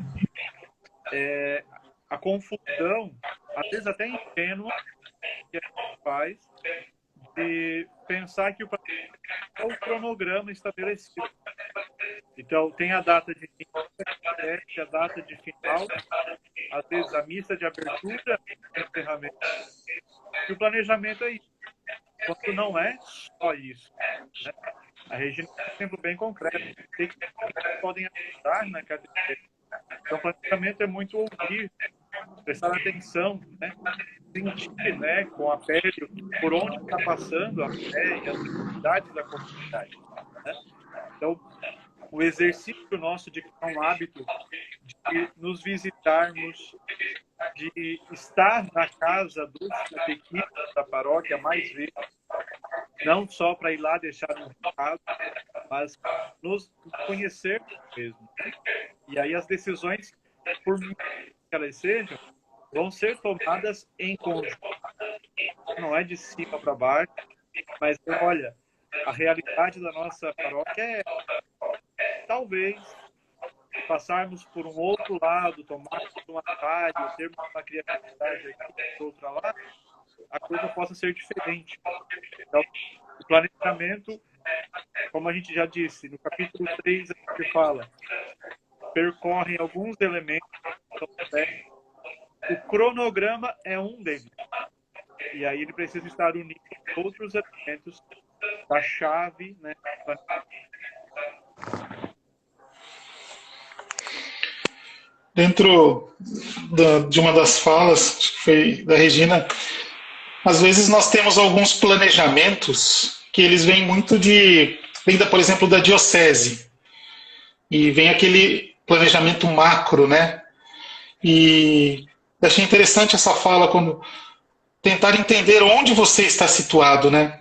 [SPEAKER 3] É a confusão, às vezes até ingênua, que a gente faz, de pensar que é o cronograma estabelecido. Então, tem a data de início, a data de final, às vezes a missa de abertura e encerramento. E o planejamento é isso. Quando não é só isso, né? A Regina é um exemplo bem concreto. Tem que podem ajudar na catequese. Então, o planejamento é muito ouvir, prestar atenção, né? Sentir, né, com a pele por onde está passando a fé e as necessidades da comunidade, né? Então, o exercício nosso de criar um hábito de nos visitarmos, de estar na casa dos catequistas da paróquia mais vezes, não só para ir lá deixar um recado, mas nos conhecer mesmo. E aí as decisões, por mim que elas sejam, vão ser tomadas em conjunto. Não é de cima para baixo, mas olha, a realidade da nossa paróquia é talvez passarmos por um outro lado, tomarmos um atalho, termos uma criatividade aqui, outra lá, a coisa possa ser diferente. Então, o planejamento, como a gente já disse, no capítulo 3 a gente fala, percorrem alguns elementos, o cronograma é um deles. E aí ele precisa estar unido com outros elementos da chave, né?
[SPEAKER 2] Dentro de uma das falas, acho que foi da Regina, às vezes nós temos alguns planejamentos que eles vêm muito de vem, por exemplo, da diocese. E vem aquele planejamento macro, né? E eu achei interessante essa fala quando tentar entender onde você está situado, né?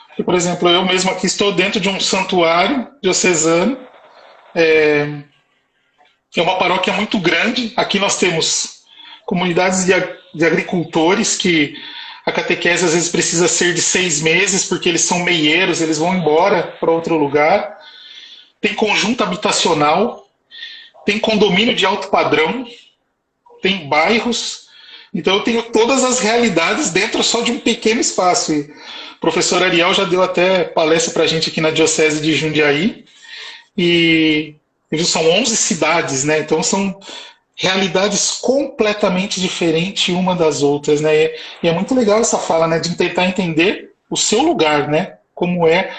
[SPEAKER 2] Porque, por exemplo, eu mesmo aqui estou dentro de um santuário diocesano, que é uma paróquia muito grande. Aqui nós temos comunidades de agricultores que a catequese às vezes precisa ser de 6 meses, porque eles são meieiros, eles vão embora para outro lugar. Tem conjunto habitacional, tem condomínio de alto padrão, tem bairros. Então eu tenho todas as realidades dentro só de um pequeno espaço. E o professor Ariel já deu até palestra para a gente aqui na Diocese de Jundiaí. E são 11 cidades, né? Então são realidades completamente diferentes uma das outras, né? E é muito legal essa fala, né? De tentar entender o seu lugar, né? Como é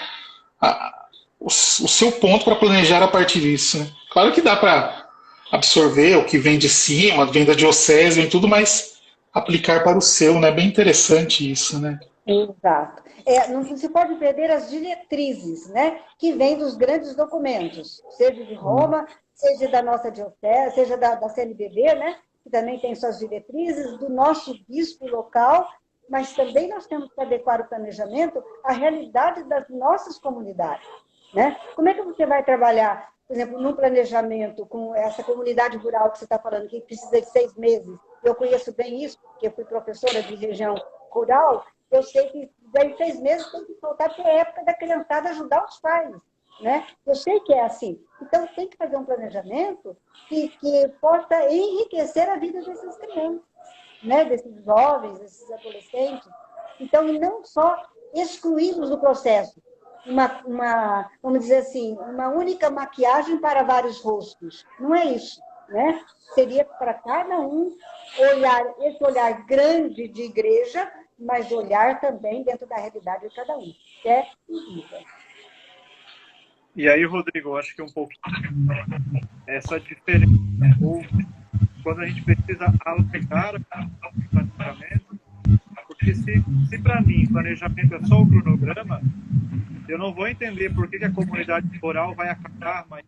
[SPEAKER 2] o seu ponto para planejar a partir disso, né? Claro que dá para absorver o que vem de cima, vem da diocese e tudo, mas aplicar para o seu, né? Bem interessante isso, né?
[SPEAKER 4] Exato. Não se pode perder as diretrizes, né? Que vêm dos grandes documentos, seja de Roma, seja da nossa diocese, seja da CNBB, né? Que também tem suas diretrizes, do nosso bispo local, mas também nós temos que adequar o planejamento à realidade das nossas comunidades, né? Como é que você vai trabalhar, por exemplo, num planejamento com essa comunidade rural que você está falando, que precisa de 6 meses? Eu conheço bem isso, porque eu fui professora de região rural. Eu sei que daí 6 meses tem que faltar, porque é a época da criançada ajudar os pais, né? Eu sei que é assim. Então, tem que fazer um planejamento que possa enriquecer a vida dessas crianças, né? Desses jovens, desses adolescentes. Então, e não só excluí-los do processo. Vamos dizer assim, uma única maquiagem para vários rostos. Não é isso, né? Seria para cada um esse olhar grande de igreja, mas olhar também dentro da realidade de cada um.
[SPEAKER 3] E aí, Rodrigo, eu acho que um pouquinho essa diferença, ou quando a gente precisa alargar o planejamento, porque se para mim planejamento é só o cronograma, eu não vou entender por que a comunidade rural vai acabar mais.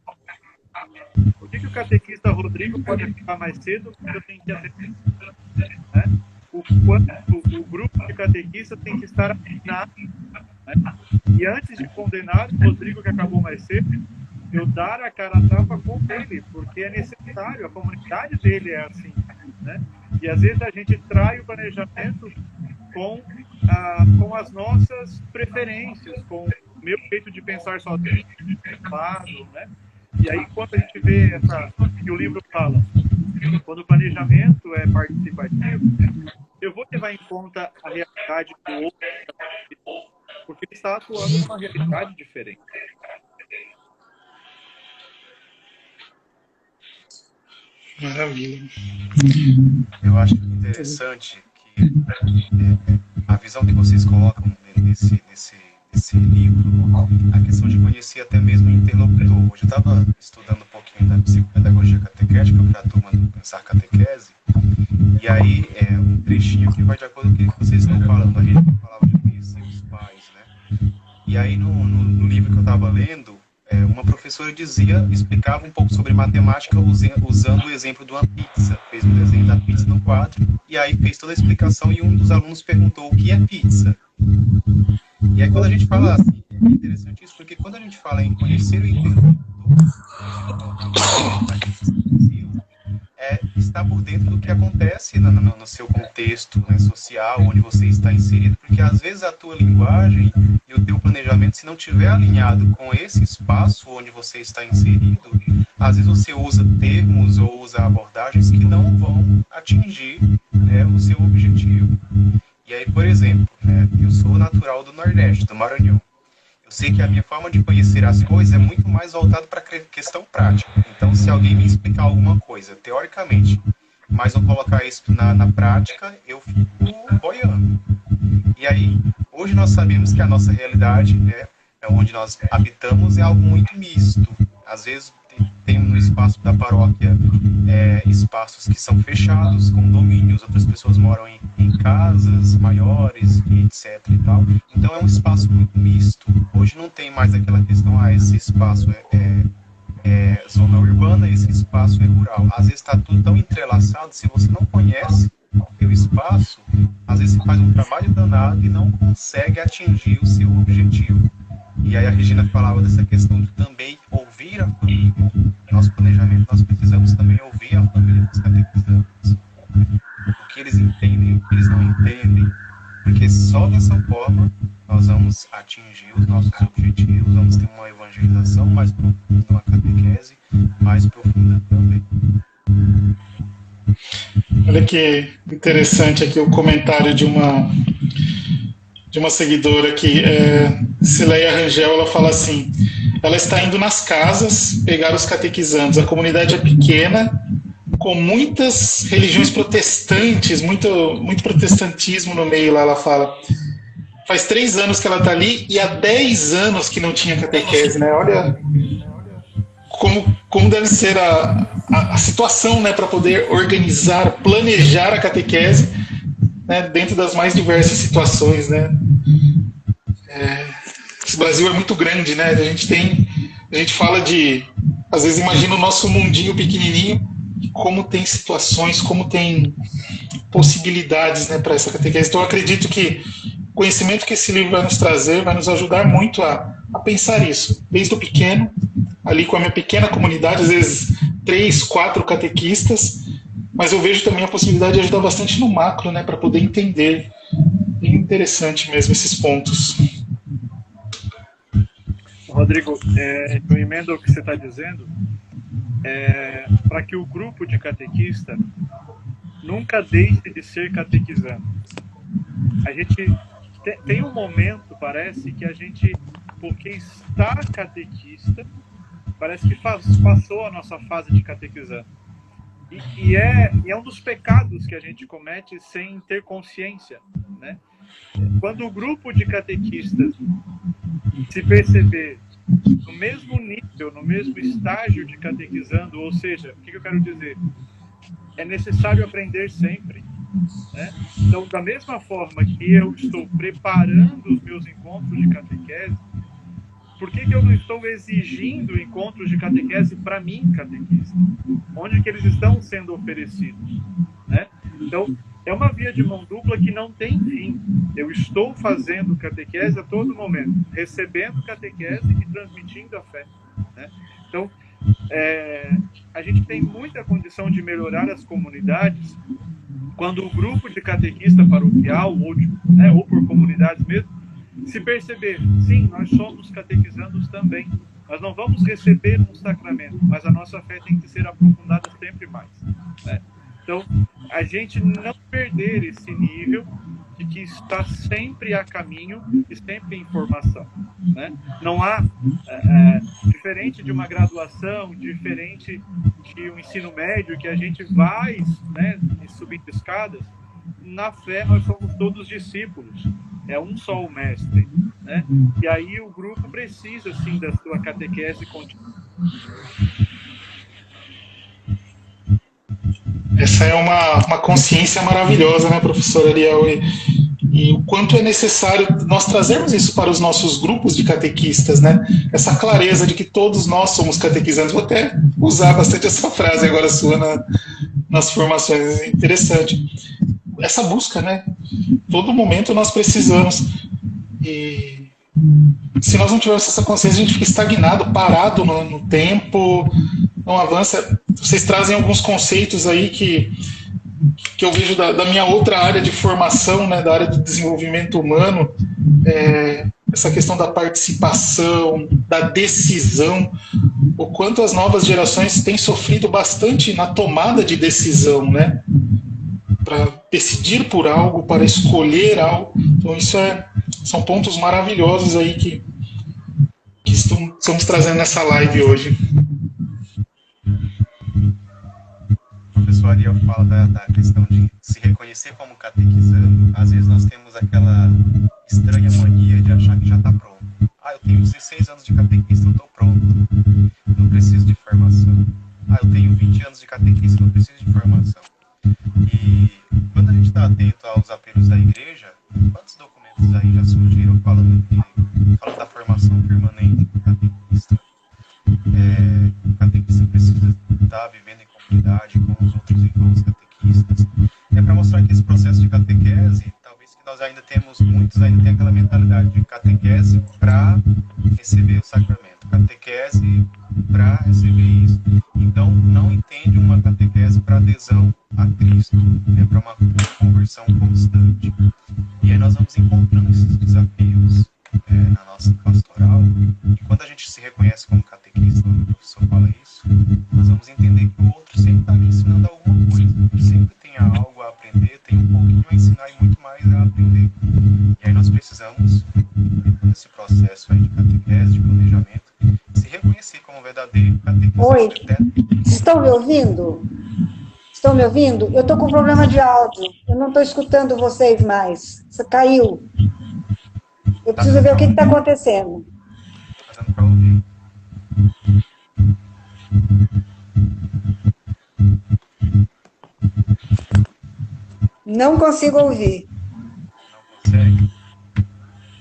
[SPEAKER 3] Por que o catequista Rodrigo pode acabar mais cedo quando eu tenho que atender? Né? O grupo de catequistas tem que estar afinado. Né? E antes de condenar o Rodrigo, que acabou mais cedo, eu dar a cara a tapa com ele, porque é necessário, a comunidade dele é assim. Né? E às vezes a gente trai o planejamento com as nossas preferências, com o meu jeito de pensar sozinho, né? E aí, quando a gente vê que o livro fala, quando o planejamento é participativo, eu vou levar em conta a realidade do outro, porque ele está atuando numa realidade diferente.
[SPEAKER 2] Maravilha.
[SPEAKER 1] Eu acho interessante que a visão que vocês colocam nesse livro, a questão de conhecer até mesmo o interlocutor. Hoje eu estava estudando um pouquinho da psicopedagogia catequética para a turma do Pensar Catequese, e aí um trechinho que vai de acordo com o que vocês estão falando. A gente falava de conhecer os pais, né? E aí no livro que eu estava lendo, uma professora explicava um pouco sobre matemática usando o exemplo de uma pizza. Fez um desenho da pizza no quadro, e aí fez toda a explicação, e um dos alunos perguntou o que é pizza. E aí quando a gente fala assim, é interessante isso, porque quando a gente fala em conhecer o interlocutor, está por dentro do que acontece no seu contexto, né, social, onde você está inserido, porque às vezes a tua linguagem e o teu planejamento, se não estiver alinhado com esse espaço onde você está inserido, às vezes você usa termos ou usa abordagens que não vão atingir, né, o seu objetivo. E aí, por exemplo, né, eu sou natural do Nordeste, do Maranhão. Eu sei que a minha forma de conhecer as coisas é muito mais voltada para a questão prática. Então, se alguém me explicar alguma coisa, teoricamente, mas não colocar isso na prática, eu fico boiando. E aí, hoje nós sabemos que a nossa realidade, né, onde nós habitamos, é algo muito misto. Às vezes, tem no espaço da paróquia espaços que são fechados, condomínios, outras pessoas moram em casas maiores, e etc. e tal. Então é um espaço muito misto. Hoje não tem mais aquela questão, esse espaço é zona urbana, esse espaço é rural. Às vezes está tudo tão entrelaçado, se você não conhece o seu espaço, às vezes você faz um trabalho danado e não consegue atingir o seu objetivo. E aí a Regina falava dessa questão de também ouvir a família. Nosso planejamento, nós precisamos também ouvir a família dos catequizandos. O que eles entendem, o que eles não entendem. Porque só dessa forma nós vamos atingir os nossos objetivos, vamos ter uma evangelização mais profunda, uma catequese mais profunda também.
[SPEAKER 2] Olha que interessante aqui o comentário de uma seguidora aqui, Cileia Rangel. Ela fala assim: ela está indo nas casas pegar os catequizandos, a comunidade é pequena, com muitas religiões protestantes, muito protestantismo no meio lá. Ela fala, faz 3 anos que ela está ali e há 10 anos que não tinha catequese, né? Olha como deve ser a situação, né, para poder organizar, planejar a catequese, né, dentro das mais diversas situações, né? Esse Brasil é muito grande, né? A gente fala às vezes imagina o nosso mundinho pequenininho, como tem situações, como tem possibilidades, né, para essa catequese. Então eu acredito que o conhecimento que esse livro vai nos trazer vai nos ajudar muito a pensar isso, desde o pequeno, ali com a minha pequena comunidade, às vezes 3, 4 catequistas, mas eu vejo também a possibilidade de ajudar bastante no macro, né, para poder entender. É interessante mesmo esses pontos.
[SPEAKER 3] Rodrigo, eu emendo o que você está dizendo, para que o grupo de catequista nunca deixe de ser catequizando. A gente tem um momento, parece, que a gente, porque está catequista, parece que passou a nossa fase de catequizando. E é um dos pecados que a gente comete sem ter consciência, né? Quando o grupo de catequistas se perceber no mesmo nível, no mesmo estágio de catequizando, ou seja, o que eu quero dizer? É necessário aprender sempre, né? Então, da mesma forma que eu estou preparando os meus encontros de catequese, por que eu não estou exigindo encontros de catequese para mim, catequista? Onde que eles estão sendo oferecidos, né? Então, é uma via de mão dupla que não tem fim. Eu estou fazendo catequese a todo momento, recebendo catequese e transmitindo a fé, né? Então, a gente tem muita condição de melhorar as comunidades quando o grupo de catequista paroquial, ou por comunidades mesmo, se perceber, sim, nós somos catequizandos também. Nós não vamos receber um sacramento, mas a nossa fé tem que ser aprofundada sempre mais, né? Então, a gente não perder esse nível de que está sempre a caminho e sempre em formação, né? Não há, diferente de uma graduação, diferente de um ensino médio, que a gente vai, né, subindo escadas, na fé nós somos todos discípulos, é um só o mestre, né? E aí o grupo precisa, sim, da sua catequese contínua.
[SPEAKER 2] Essa é uma consciência maravilhosa, né, professor Ariel? E o quanto é necessário nós trazermos isso para os nossos grupos de catequistas, né? Essa clareza de que todos nós somos catequizandos. Vou até usar bastante essa frase agora sua nas formações. É interessante. Essa busca, né? Todo momento nós precisamos. E se nós não tivermos essa consciência, a gente fica estagnado, parado no tempo, não avança. Vocês trazem alguns conceitos aí que eu vejo da minha outra área de formação, né, da área de desenvolvimento humano, essa questão da participação, da decisão, o quanto as novas gerações têm sofrido bastante na tomada de decisão, né, para decidir por algo, para escolher algo. Então isso são pontos maravilhosos aí que estamos trazendo nessa live hoje.
[SPEAKER 1] O professor Ariel fala da questão de se reconhecer como catequizando. Às vezes nós temos aquela estranha mania de achar que já está pronto. Eu tenho 16 anos de catequista, eu estou pronto. Não preciso de formação. 20 anos de catequista, eu preciso de formação. E quando a gente está atento aos apelos da igreja, quantos documentos aí já surgiram falando da formação permanente do catequista? O catequista precisa estar vivendo em comunidade com os outros irmãos catequistas. É para mostrar que esse processo de catequese, talvez que nós ainda temos, muitos ainda têm aquela mentalidade de catequese para receber o sacramento, catequese para receber isso. Então, não entende uma catequese para adesão a Cristo, para uma conversão constante. E aí nós vamos encontrando esses desafios na nossa pastoral, e quando a gente se reconhece como catequista, quando o professor fala isso, nós vamos entender que o outro sempre está me ensinando alguma coisa, sempre tem algo a aprender, tem um pouquinho a ensinar e muito mais a aprender. E aí nós precisamos, nesse processo aí de catequese, de planejamento, se reconhecer como verdadeiro catequista.
[SPEAKER 4] Oi, estão me ouvindo? Estão me ouvindo? Eu estou com problema de áudio, eu não estou escutando vocês mais, você caiu. Eu preciso ver o que está acontecendo.
[SPEAKER 1] Está dando para ouvir.
[SPEAKER 4] Não consigo ouvir.
[SPEAKER 1] Não consegue?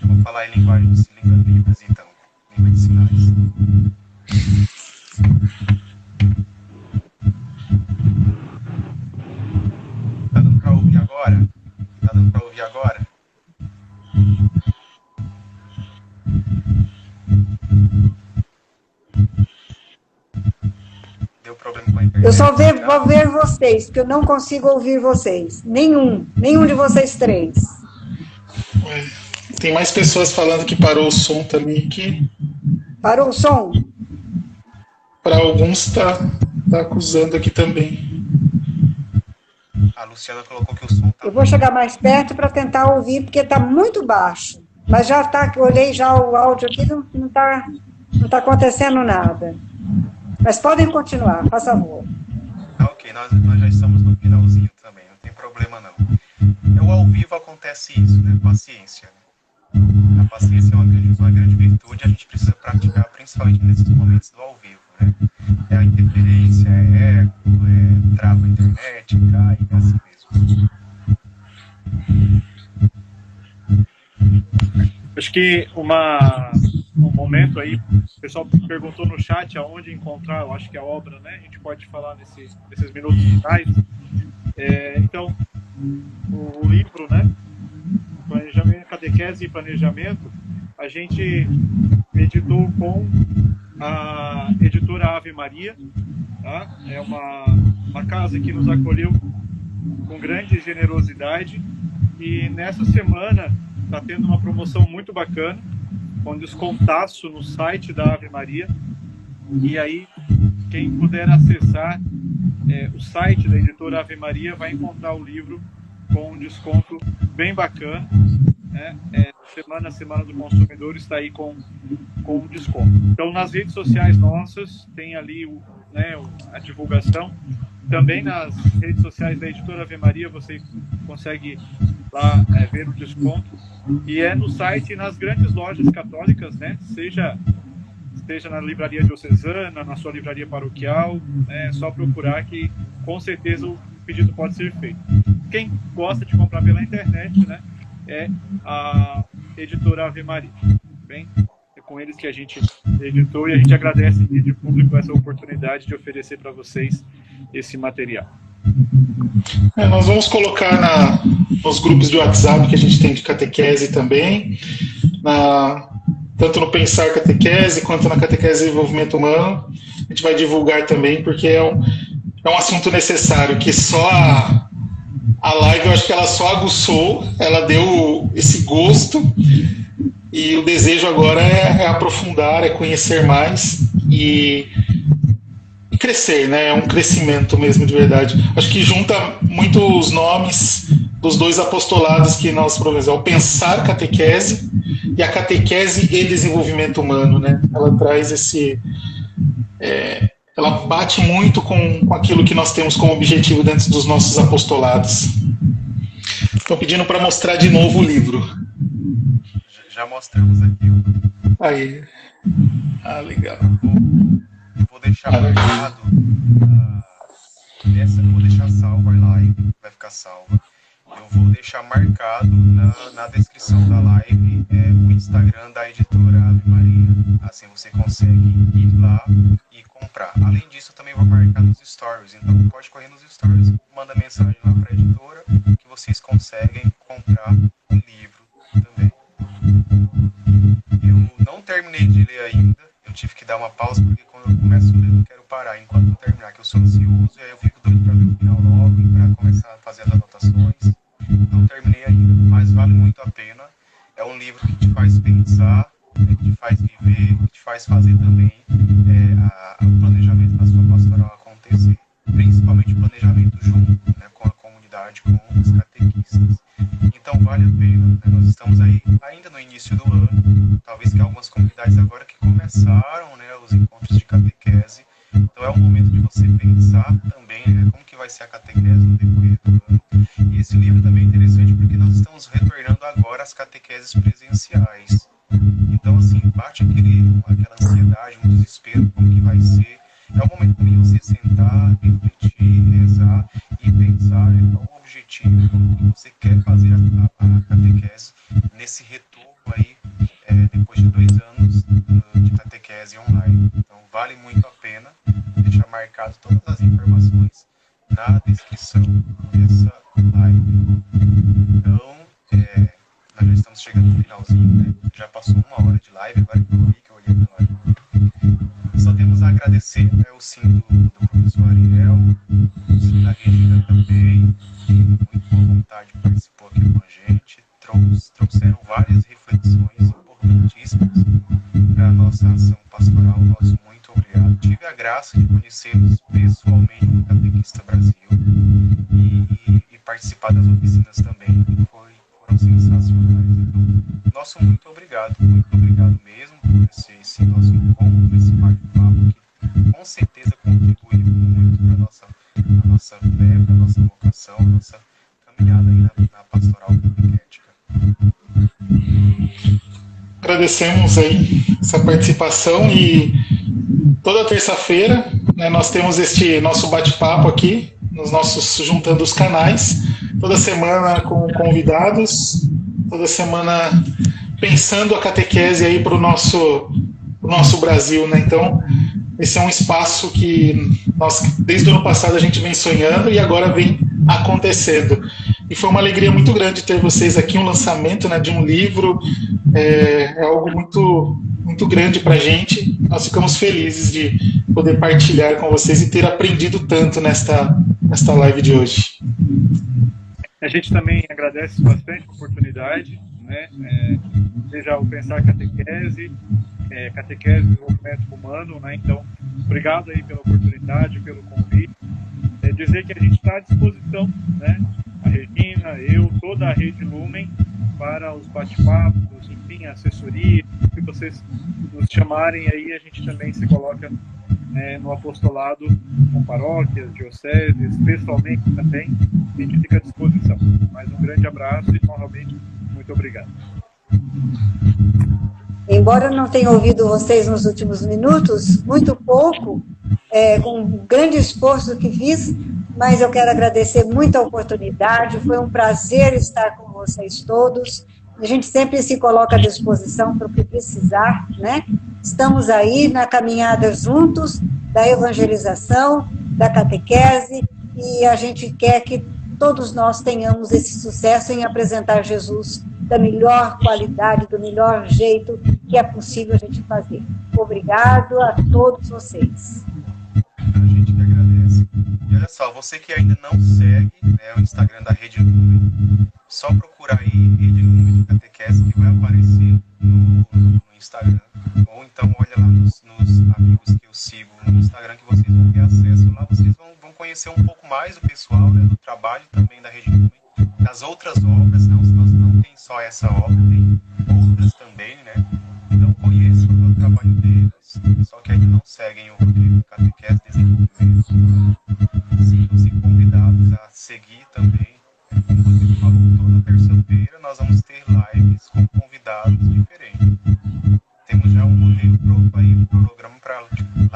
[SPEAKER 1] Eu vou falar em língua de Libras, então. Língua de sinais. Tá dando para ouvir agora? Tá dando para ouvir agora? Deu problema com a internet.
[SPEAKER 4] Eu só vou ver vocês, porque eu não consigo ouvir vocês. Nenhum de vocês três.
[SPEAKER 2] Tem mais pessoas falando que parou o som também aqui.
[SPEAKER 4] Parou o som?
[SPEAKER 2] Para alguns tá acusando aqui também.
[SPEAKER 1] A Luciana colocou que o som tá...
[SPEAKER 4] Eu vou chegar mais perto para tentar ouvir, porque está muito baixo. Mas já está, olhei já o áudio aqui, não tá acontecendo nada. Mas podem continuar, por favor.
[SPEAKER 1] Ok, nós já estamos no finalzinho também, não tem problema não. O ao vivo acontece isso, né? Paciência. A paciência é uma grande virtude, a gente precisa praticar principalmente nesses momentos do ao vivo, né? É a interferência, é eco, trava a internet, cai, é assim mesmo.
[SPEAKER 3] Acho que um momento aí, o pessoal perguntou no chat aonde encontrar, eu acho que a obra, né? A gente pode falar nesses minutos finais. Então, o livro, né? Planejamento, Catequese e Planejamento, a gente editou com a editora Ave Maria, tá? É uma casa que nos acolheu com grande generosidade, e nessa semana está tendo uma promoção muito bacana, com descontaço no site da Ave Maria. E aí, quem puder acessar o site da editora Ave Maria vai encontrar o livro com um desconto bem bacana, né? Semana do Consumidor está aí com desconto. Então, nas redes sociais nossas, tem ali a divulgação. Também nas redes sociais da editora Ave Maria, você consegue lá ver o desconto. E no site e nas grandes lojas católicas, né? Seja na livraria diocesana, na sua livraria paroquial, é só procurar que com certeza o pedido pode ser feito. Quem gosta de comprar pela internet, né, é a editora Ave Maria. Bem, é com eles que a gente editou, e a gente agradece em vídeo público essa oportunidade de oferecer para vocês esse material.
[SPEAKER 2] Nós vamos colocar nos grupos de WhatsApp que a gente tem de catequese também, tanto no Pensar Catequese quanto na Catequese de Desenvolvimento Humano. A gente vai divulgar também, porque é um assunto necessário, que só a live, eu acho que ela só aguçou, ela deu esse gosto, e o desejo agora é aprofundar, é conhecer mais e crescer, né? É um crescimento mesmo de verdade. Acho que junta muito os nomes dos dois apostolados que nós promovemos, o Pensar Catequese e a Catequese e Desenvolvimento Humano, né? Ela traz ela bate muito com aquilo que nós temos como objetivo dentro dos nossos apostolados. Estou pedindo para mostrar de novo o livro.
[SPEAKER 1] Já mostramos aqui.
[SPEAKER 2] Aí. Legal.
[SPEAKER 1] Vou deixar marcado eu vou deixar salva a live, vai ficar salva. Eu vou deixar marcado na descrição da live o Instagram da editora Ave Maria. Assim você consegue ir lá e comprar. Além disso, eu também vou marcar nos stories. Então pode correr nos stories, manda mensagem lá para a editora que vocês conseguem comprar o livro também. Eu não terminei de ler ainda. Eu tive que dar uma pausa porque quando eu começo a ler, eu não quero parar enquanto eu terminar, que eu sou ansioso e aí eu fico doido para ver o final logo e para começar a fazer as anotações. Não terminei ainda, mas vale muito a pena. É um livro que te faz pensar, que te faz viver, que te faz fazer também o planejamento da sua pastoral acontecer. Principalmente o planejamento junto, né, com a comunidade, com os catequistas. Então vale a pena, né? Nós estamos aí ainda no início do ano, talvez que algumas comunidades agora que começaram, né, os encontros de catequese. Então é o momento de você pensar também, né, como que vai ser a catequese no decorrer do ano. E esse livro também é interessante porque nós estamos retornando agora às catequeses presenciais. Então, assim, bate aquela ansiedade, um desespero, como que vai ser. É o momento também de você sentar, refletir, rezar e pensar qual o objetivo, como que você quer fazer a catequese nesse retorno aí, depois de 2 anos de catequese online. Então, vale muito a pena deixar marcado todas as informações na descrição dessa live. Então, nós já estamos chegando no finalzinho, né? Já passou 1 hora de live, agora que eu vi que eu olhei na live. Só temos a agradecer, né, o sim do professor Ariel, o sim da Regina também, que muito boa vontade participou aqui com a gente, trouxeram várias reflexões importantíssimas para a nossa ação pastoral. Nosso muito obrigado. Tive a graça de conhecê-los pessoalmente no Catequista Brasil e participar das oficinas também, que foram sensacionais. Então, nosso muito obrigado mesmo por esse nosso encontro, esse bate-papo que com certeza contribui muito para a nossa fé, para a nossa vocação, nossa caminhada aí na pastoral catequética.
[SPEAKER 2] Agradecemos aí essa participação e toda terça-feira, né, nós temos este nosso bate-papo aqui, juntando os canais, toda semana com convidados, toda semana pensando a catequese aí para o nosso Brasil, né? Então, esse é um espaço que nós, desde o ano passado, a gente vem sonhando e agora vem acontecendo. E foi uma alegria muito grande ter vocês aqui, um lançamento, né, de um livro, é algo muito, muito grande para a gente. Nós ficamos felizes de poder partilhar com vocês e ter aprendido tanto nesta live de hoje.
[SPEAKER 3] A gente também agradece bastante a oportunidade, né? Seja o Pensar Catequese, Catequese e Desenvolvimento Humano, né? Então, obrigado aí pela oportunidade, pelo convite. Dizer que a gente está à disposição, né? A Regina, eu, toda a Rede Lumen, para os bate-papos, enfim, a assessoria, se vocês nos chamarem aí, a gente também se coloca no apostolado com paróquias, dioceses, pessoalmente também, a gente fica à disposição. Mais um grande abraço e, novamente, muito obrigado.
[SPEAKER 4] Embora eu não tenha ouvido vocês nos últimos minutos, muito pouco, com um grande esforço que fiz, mas eu quero agradecer muito a oportunidade, foi um prazer estar com vocês todos, a gente sempre se coloca à disposição para o que precisar, né? Estamos aí na caminhada juntos da evangelização, da catequese, e a gente quer que todos nós tenhamos esse sucesso em apresentar Jesus da melhor qualidade, do melhor jeito que é possível a gente fazer. Obrigado a todos vocês.
[SPEAKER 1] A gente que agradece. E olha só, você que ainda não segue, né, o Instagram da Rede Lumen, só procurar aí Rede Lumen de Catequese que vai aparecer no Instagram. Ou então olha lá nos amigos que eu sigo no Instagram que vocês vão ter acesso. Lá vocês vão conhecer um pouco mais do pessoal, né, do trabalho também da Rede Lumen, das outras obras, não tem só essa obra, tem outras também, né? Então conheçam o trabalho deles, só que ainda não seguem o Rodrigo Catequese Desenvolvimento. Sintam-se convidados a seguir também. Como o Rodrigo falou, toda terça-feira nós vamos ter lives com convidados diferentes. Temos já um roteiro pronto aí, um programa para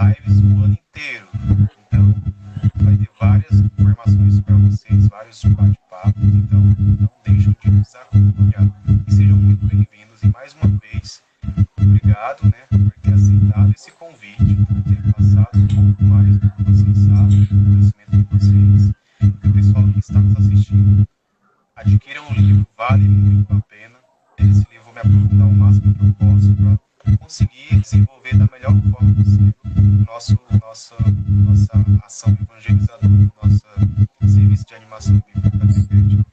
[SPEAKER 1] lives o ano inteiro. Então, vai ter várias vários bate-papos, então não deixem de nos acompanhar. E sejam muito bem-vindos. E mais uma vez, obrigado, né, por ter aceitado esse convite, por ter passado um pouco mais do que vocês sabem, do conhecimento de vocês. E o pessoal que está nos assistindo, adquiram o livro, vale muito a pena. Esse livro eu vou me aprofundar o máximo que eu posso para conseguir desenvolver da melhor forma possível nossa ação evangelizadora, nosso serviço de animação bíblica catequética.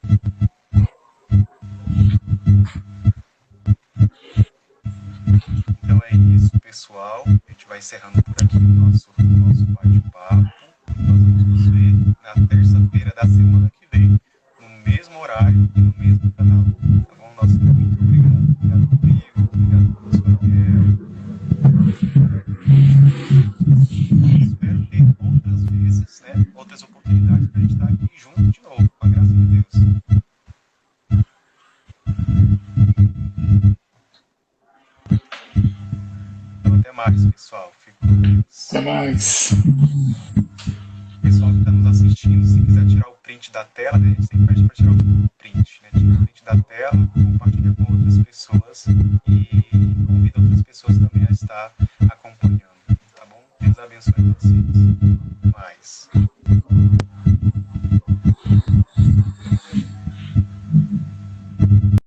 [SPEAKER 1] Então é isso, pessoal. A gente vai encerrando por aqui o nosso bate-papo. Nós vamos nos ver na terça-feira da semana que vem, no mesmo horário e no mesmo canal. Tá bom? Nosso muito obrigado. Obrigado, Rodrigo. Obrigado, professor Ariel. Espero ter outras vezes, né, outras oportunidades para a gente estar aqui junto de novo, com a graça de Deus. Então, até mais, pessoal. Fico com Deus.
[SPEAKER 2] Até mais.
[SPEAKER 1] Pessoal que está nos assistindo, se quiser tirar o print da tela, né, a gente sempre pede para tirar o print, né? Tira o print da tela, compartilha com outras pessoas e convida outras pessoas também a estar acompanhando, tá bom? Deus abençoe vocês. Até mais.